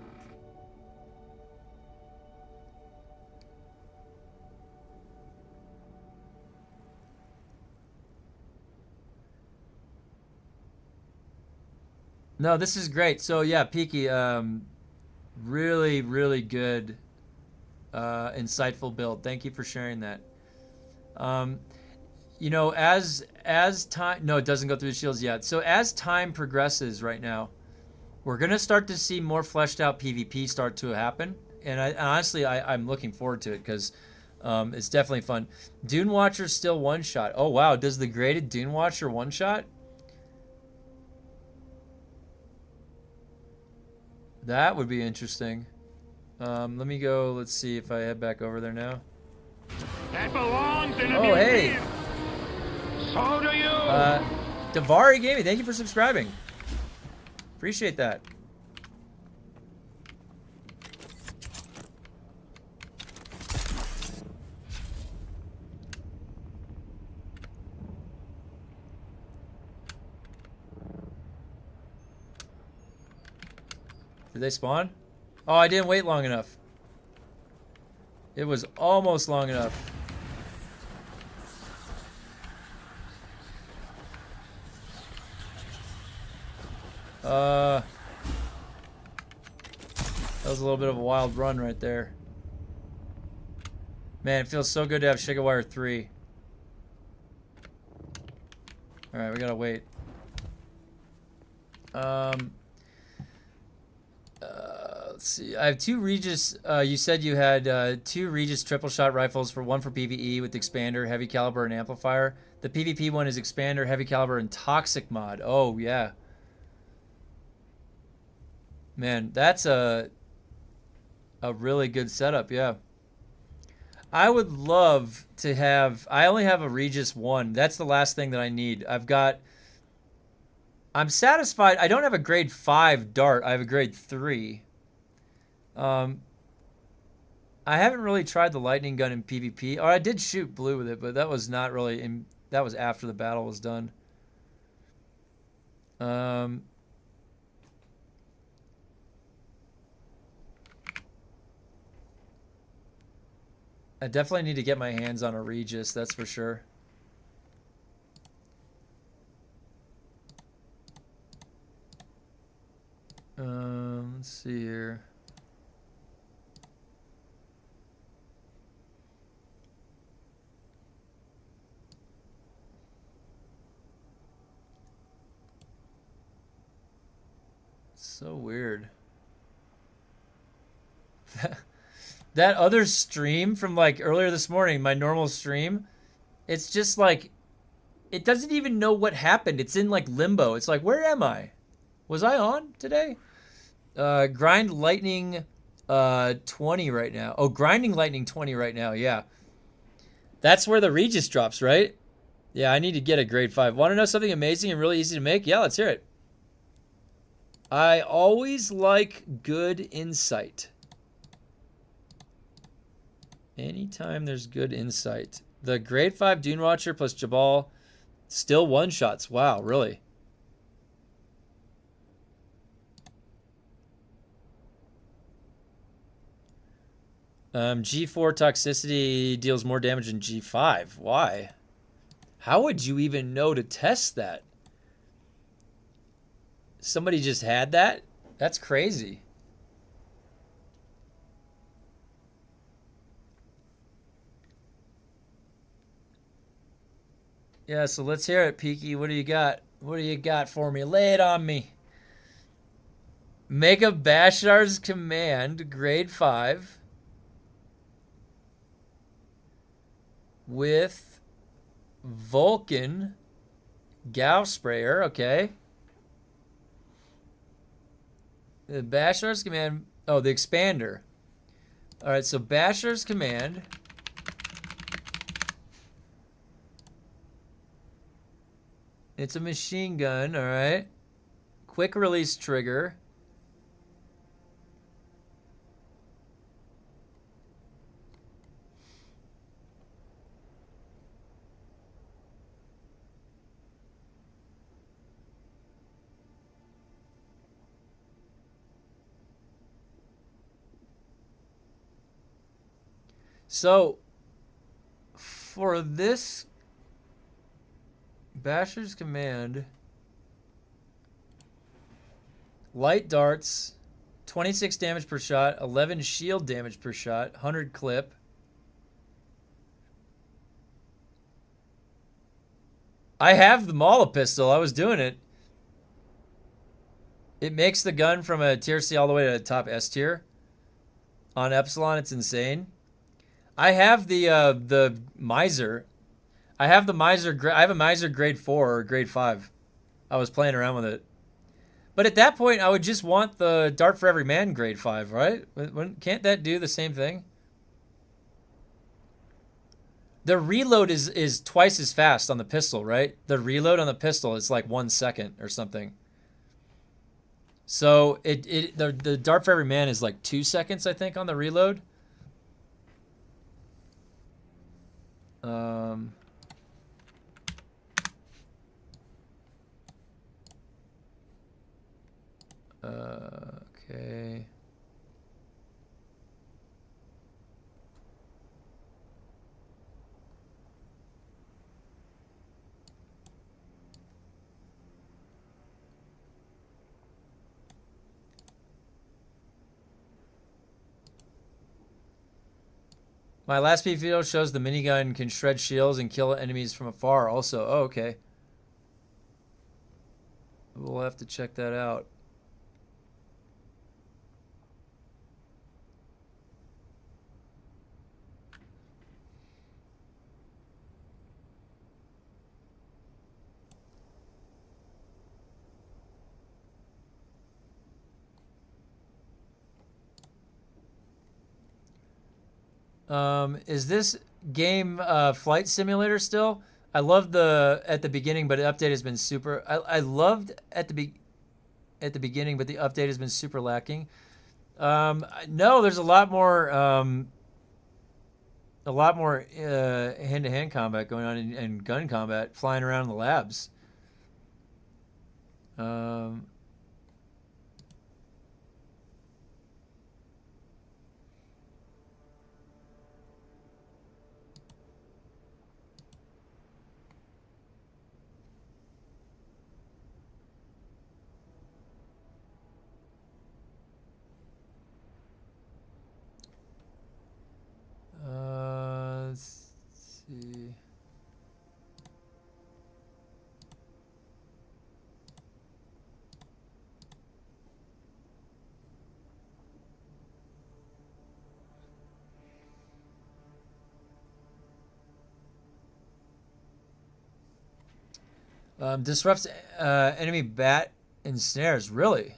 No, this is great. So yeah, Peaky, really, really good, insightful build. Thank you for sharing that. Um, you know, as time, no, it doesn't go through the shields yet. So as time progresses right now, we're gonna start to see more fleshed out PvP start to happen, and honestly, I'm looking forward to it because it's definitely fun. Dune Watcher still one shot. Oh wow, does the graded Dune Watcher one shot? That would be interesting. Let me go. Let's see if I head back over there now. That belongs in a Oh hey, museum. So do you. Davari Gaming, thank you for subscribing. Appreciate that. Did they spawn? Oh, I didn't wait long enough. It was almost long enough. That was a little bit of a wild run right there. Man, it feels so good to have Shigawire 3. Alright, we gotta wait. Let's see. I have 2 Regis. You said you had 2 Regis triple shot rifles, for one for PvE with expander, heavy caliber, and amplifier. The PvP one is expander, heavy caliber, and toxic mod. Oh yeah. Man, that's a really good setup. Yeah. I would love to have. I only have a Regis 1. That's the last thing that I need. I'm satisfied. I don't have a grade 5 dart. I have a grade 3. I haven't really tried the lightning gun in PvP. Or I did shoot blue with it, but that was not really that was after the battle was done. I definitely need to get my hands on a Regis, that's for sure. Let's see here. So weird. That other stream from like earlier this morning, my normal stream, it's just like, it doesn't even know what happened. It's in like limbo. It's like, where am I? Was I on today? Grind Lightning 20 right now. Oh, Grinding Lightning 20 right now, yeah. That's where the Regis drops, right? Yeah, I need to get a grade 5. Want to know something amazing and really easy to make? Yeah, let's hear it. I always like good insight. Anytime there's good insight. The grade 5 Dune Watcher plus Jabal still one-shots. Wow, really? G4 toxicity deals more damage than G5. Why? How would you even know to test that? Somebody just had that? That's crazy. Yeah, so let's hear it, Peaky. What do you got? What do you got for me? Lay it on me. Make a Bashar's Command, grade 5. With Vulcan Gauss Sprayer, okay. The Bashar's Command, oh, the Expander. All right, so Bashar's Command. It's a machine gun, all right. Quick release trigger. So, for this Basher's Command, light darts, 26 damage per shot, 11 shield damage per shot, 100 clip. I have the Mala pistol. I was doing it. It makes the gun from a tier C all the way to the top S tier. On Epsilon, it's insane. I have the Miser. I have the Miser. I have a Miser grade 4 or grade 5. I was playing around with it. But at that point, I would just want the Dart for Every Man grade 5, right? Can't that do the same thing? The reload is twice as fast on the pistol, right? The reload on the pistol is like 1 second or something. So the Dart for Every Man is like 2 seconds, I think, on the reload. Okay. My last P video shows the minigun can shred shields and kill enemies from afar also. Oh, okay. We'll have to check that out. Is this game Flight Simulator still? I loved at the beginning, but the update has been super. I loved at the beginning, but the update has been super lacking. No, there's a lot more hand-to-hand combat going on and gun combat flying around in the labs. Let's see. Disrupts enemy bat and snares. Really?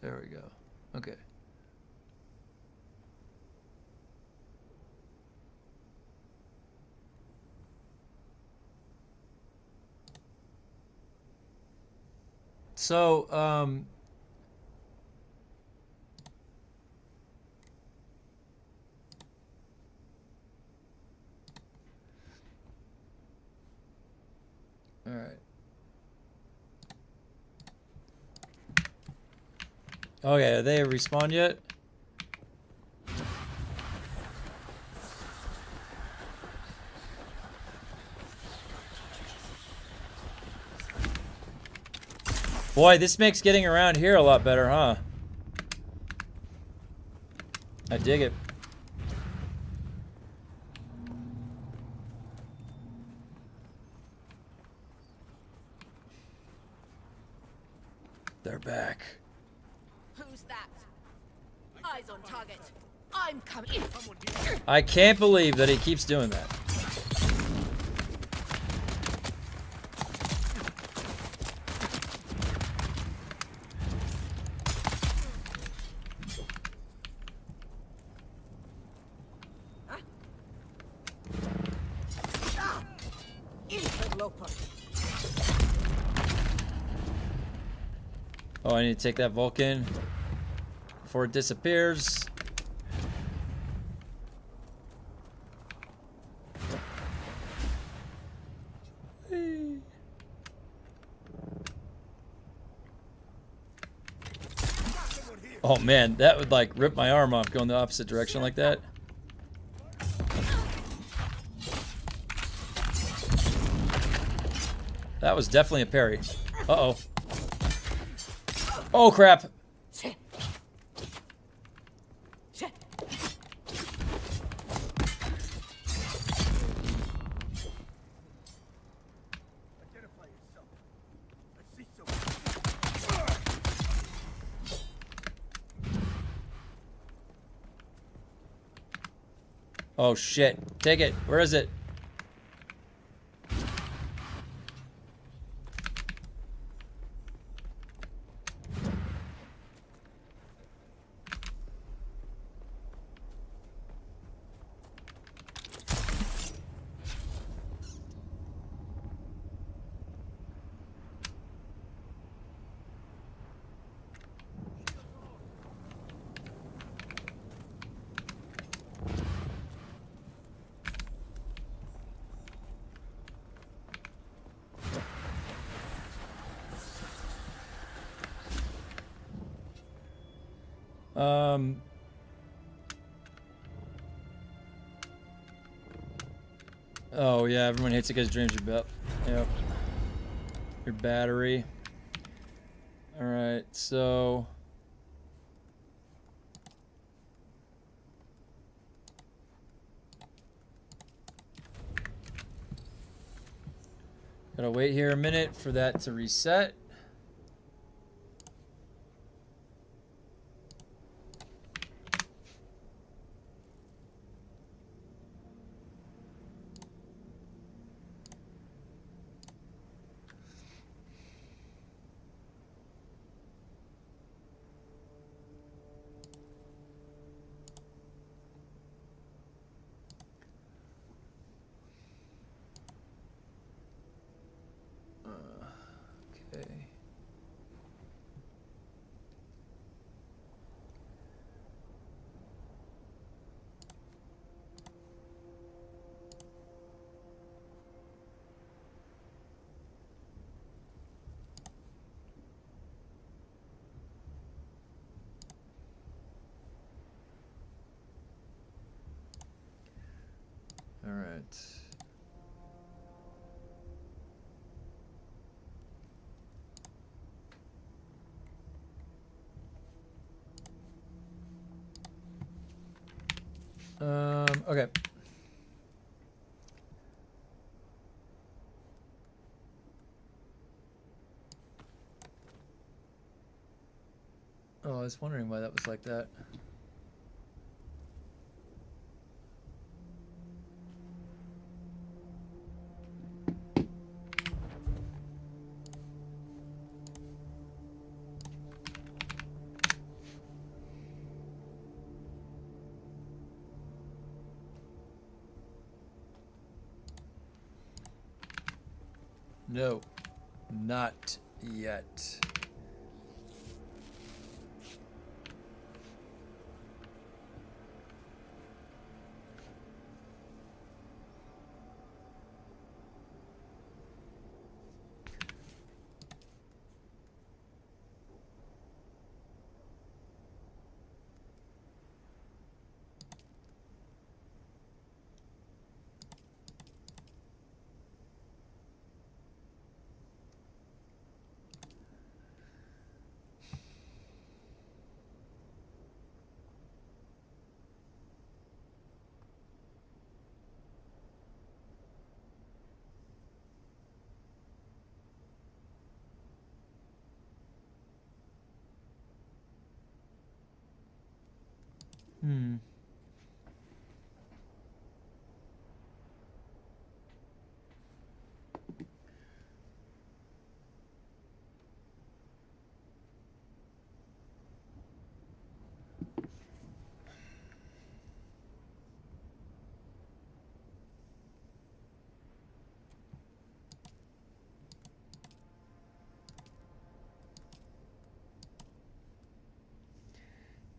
There we go. Okay. So, all right. Okay, are they respawned yet? Boy, this makes getting around here a lot better, huh? I dig it. They're back. Who's that? Eyes on target. I'm coming. I can't believe that he keeps doing that. Interloper. Oh, I need to take that Vulcan before it disappears. Whee. Oh man, that would like rip my arm off going the opposite direction like that. That was definitely a parry. Uh-oh. Oh crap. Oh shit. Take it. Where is it? Oh yeah, everyone hates it because dreams your belt. Yep. Your battery. Alright, so gotta wait here a minute for that to reset. Okay. All right. Okay. Oh, I was wondering why that was like that. No, not yet. Hmm.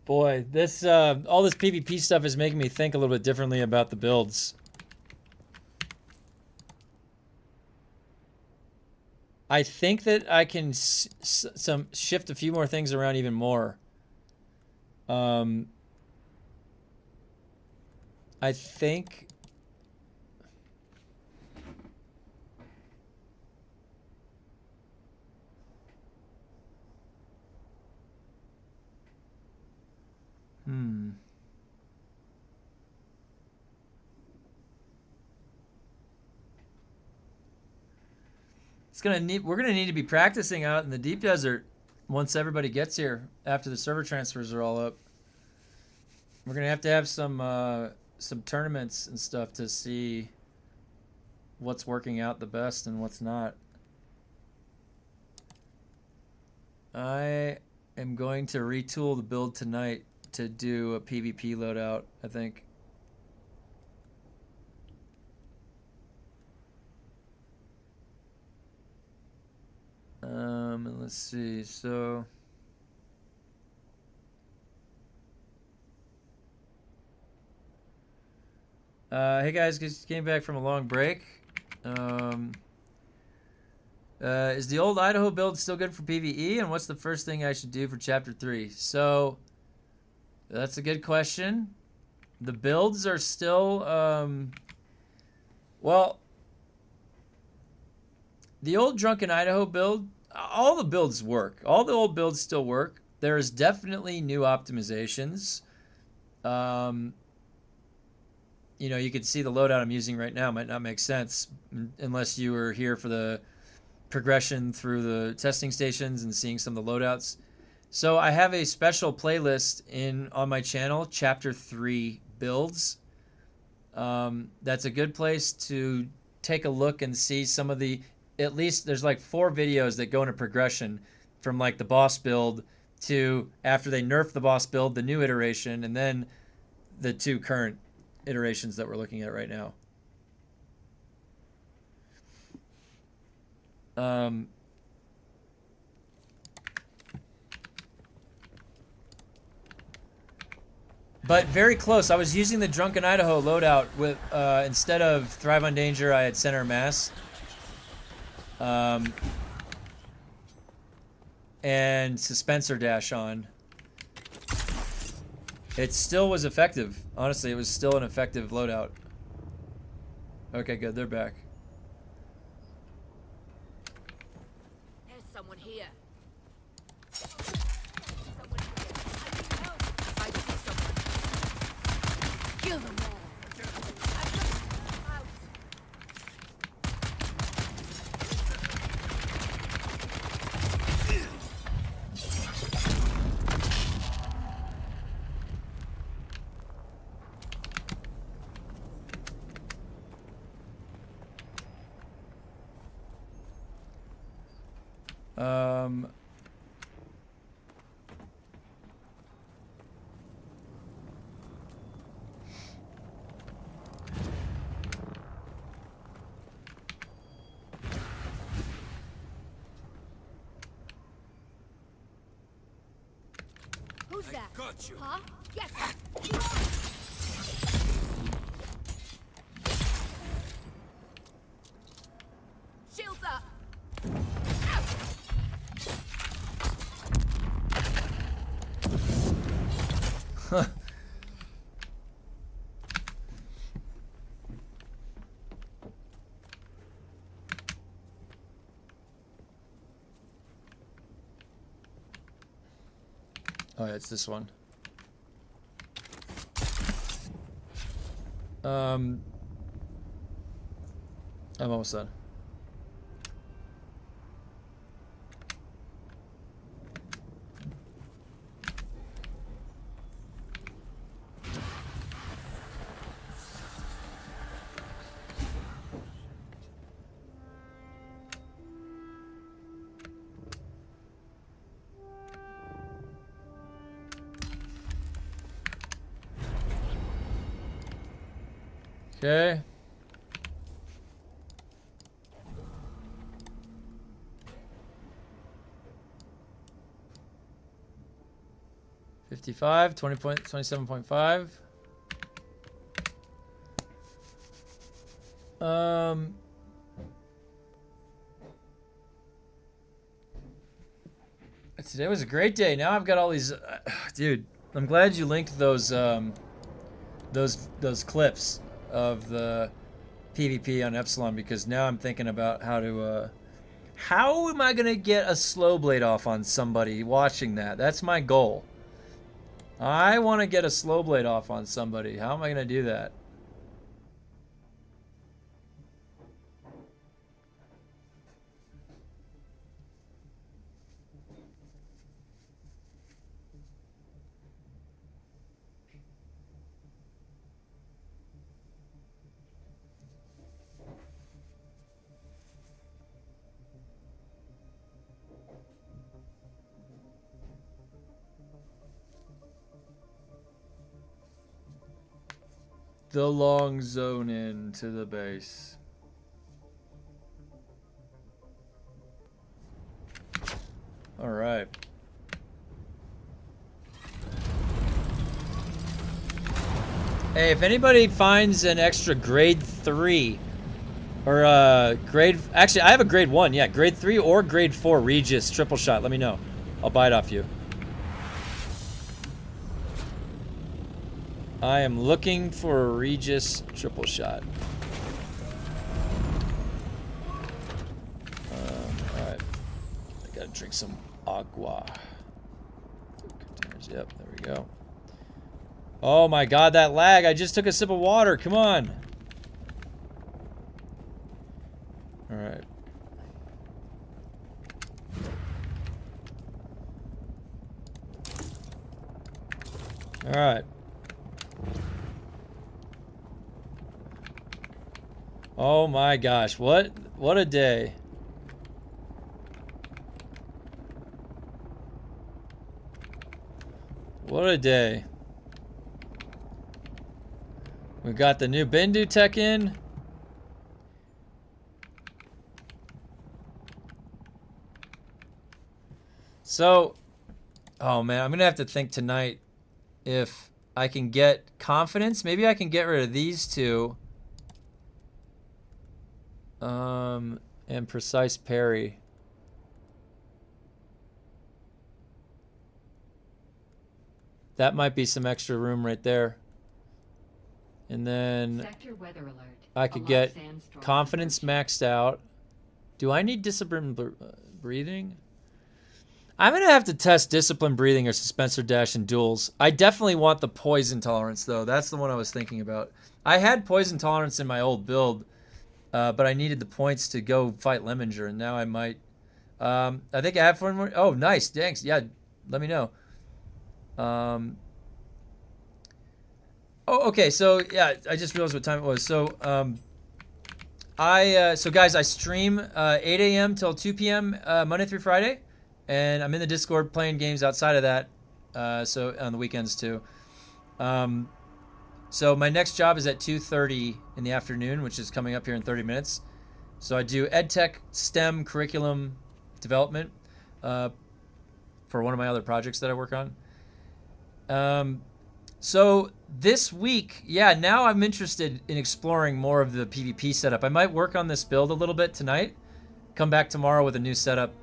Boy, this all this PvP stuff is making me think a little bit differently about the builds. I think that I can shift a few more things around even more. I think we're gonna need to be practicing out in the deep desert once everybody gets here after the server transfers are all up. We're gonna have to have some tournaments and stuff to see what's working out the best and what's not. I am going to retool the build tonight to do a PvP loadout, I think. And let's see, so hey guys, just came back from a long break. Is the old Idaho build still good for PvE? And what's the first thing I should do for Chapter 3? So, that's a good question. The builds are still, well, the old Drunken Idaho build, all the builds work. All the old builds still work. There is definitely new optimizations. You know, you can see the loadout I'm using right now might not make sense unless you were here for the progression through the testing stations and seeing some of the loadouts. So I have a special playlist on my channel, Chapter 3 builds. That's a good place to take a look and see some of the, at least there's like 4 videos that go into progression from like the boss build to after they nerf the boss build, the new iteration, and then the 2 current iterations that we're looking at right now. But very close. I was using the Drunken Idaho loadout with instead of Thrive on Danger, I had Center Mass. And Suspensor Dash on. It still was effective. Honestly, it was still an effective loadout. Okay, good. They're back. There's someone here. Someone here. I need help. I see someone. Kill them all. I've got the house. Who's that? Got you. Huh? Yes. Shields up. Oh, yeah, it's this one. I'm almost done. Okay. $55, 27.5. Today was a great day. Now I've got all these, dude. I'm glad you linked those clips of the PvP on Epsilon, because now I'm thinking about how am I gonna get a slow blade off on somebody watching that? That's my goal. I want to get a slow blade off on somebody. How am I gonna do that? The long zone into the base. All right. Hey, if anybody finds an extra grade 3 or actually I have a grade 1, yeah, grade 3 or grade 4 Regis triple shot, let me know. I'll buy it off you. I am looking for a Regis triple shot. Alright. I gotta drink some agua. Containers, yep, there we go. Oh my god, that lag. I just took a sip of water. Come on. Alright. Alright. Oh my gosh, what a day. What a day. We got the new Bindu tech in. So, oh man, I'm gonna have to think tonight if I can get confidence. Maybe I can get rid of these two. And precise parry. That might be some extra room right there. And then Sector weather alert. I could A get large sandstorm confidence approaching. maxed out. Do I need discipline breathing? I'm gonna have to test discipline breathing or suspensor dash in duels. I definitely want the poison tolerance though. That's the one I was thinking about. I had poison tolerance in my old build, but I needed the points to go fight Lemminger, and now I might. I think I have one more. Oh, nice, thanks. Yeah, let me know. Oh, okay. So yeah, I just realized what time it was. So so guys, I stream 8 a.m. till 2 p.m. Monday through Friday, and I'm in the Discord playing games outside of that. So on the weekends too. So my next job is at 2:30 in the afternoon, which is coming up here in 30 minutes. So I do EdTech STEM curriculum development for one of my other projects that I work on. So this week, yeah, now I'm interested in exploring more of the PvP setup. I might work on this build a little bit tonight, come back tomorrow with a new setup,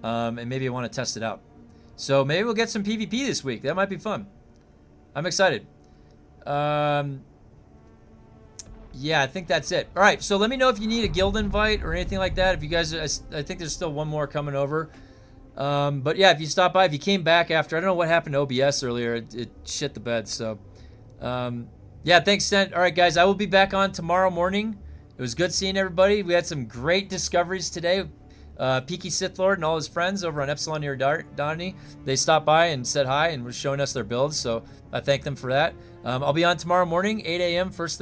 and maybe I want to test it out. So maybe we'll get some PvP this week. That might be fun. I'm excited. Yeah, I think that's it. All right, so let me know if you need a guild invite or anything like that. If you guys, I think there's still one more coming over. But yeah, if you stop by, if you came back after, I don't know what happened to OBS earlier. It shit the bed. So, yeah, thanks, Sent. All right, guys, I will be back on tomorrow morning. It was good seeing everybody. We had some great discoveries today. Peaky Sith Lord and all his friends over on Epsilon near Donny, they stopped by and said hi and were showing us their builds. So I thank them for that. I'll be on tomorrow morning, 8 a.m. first thing.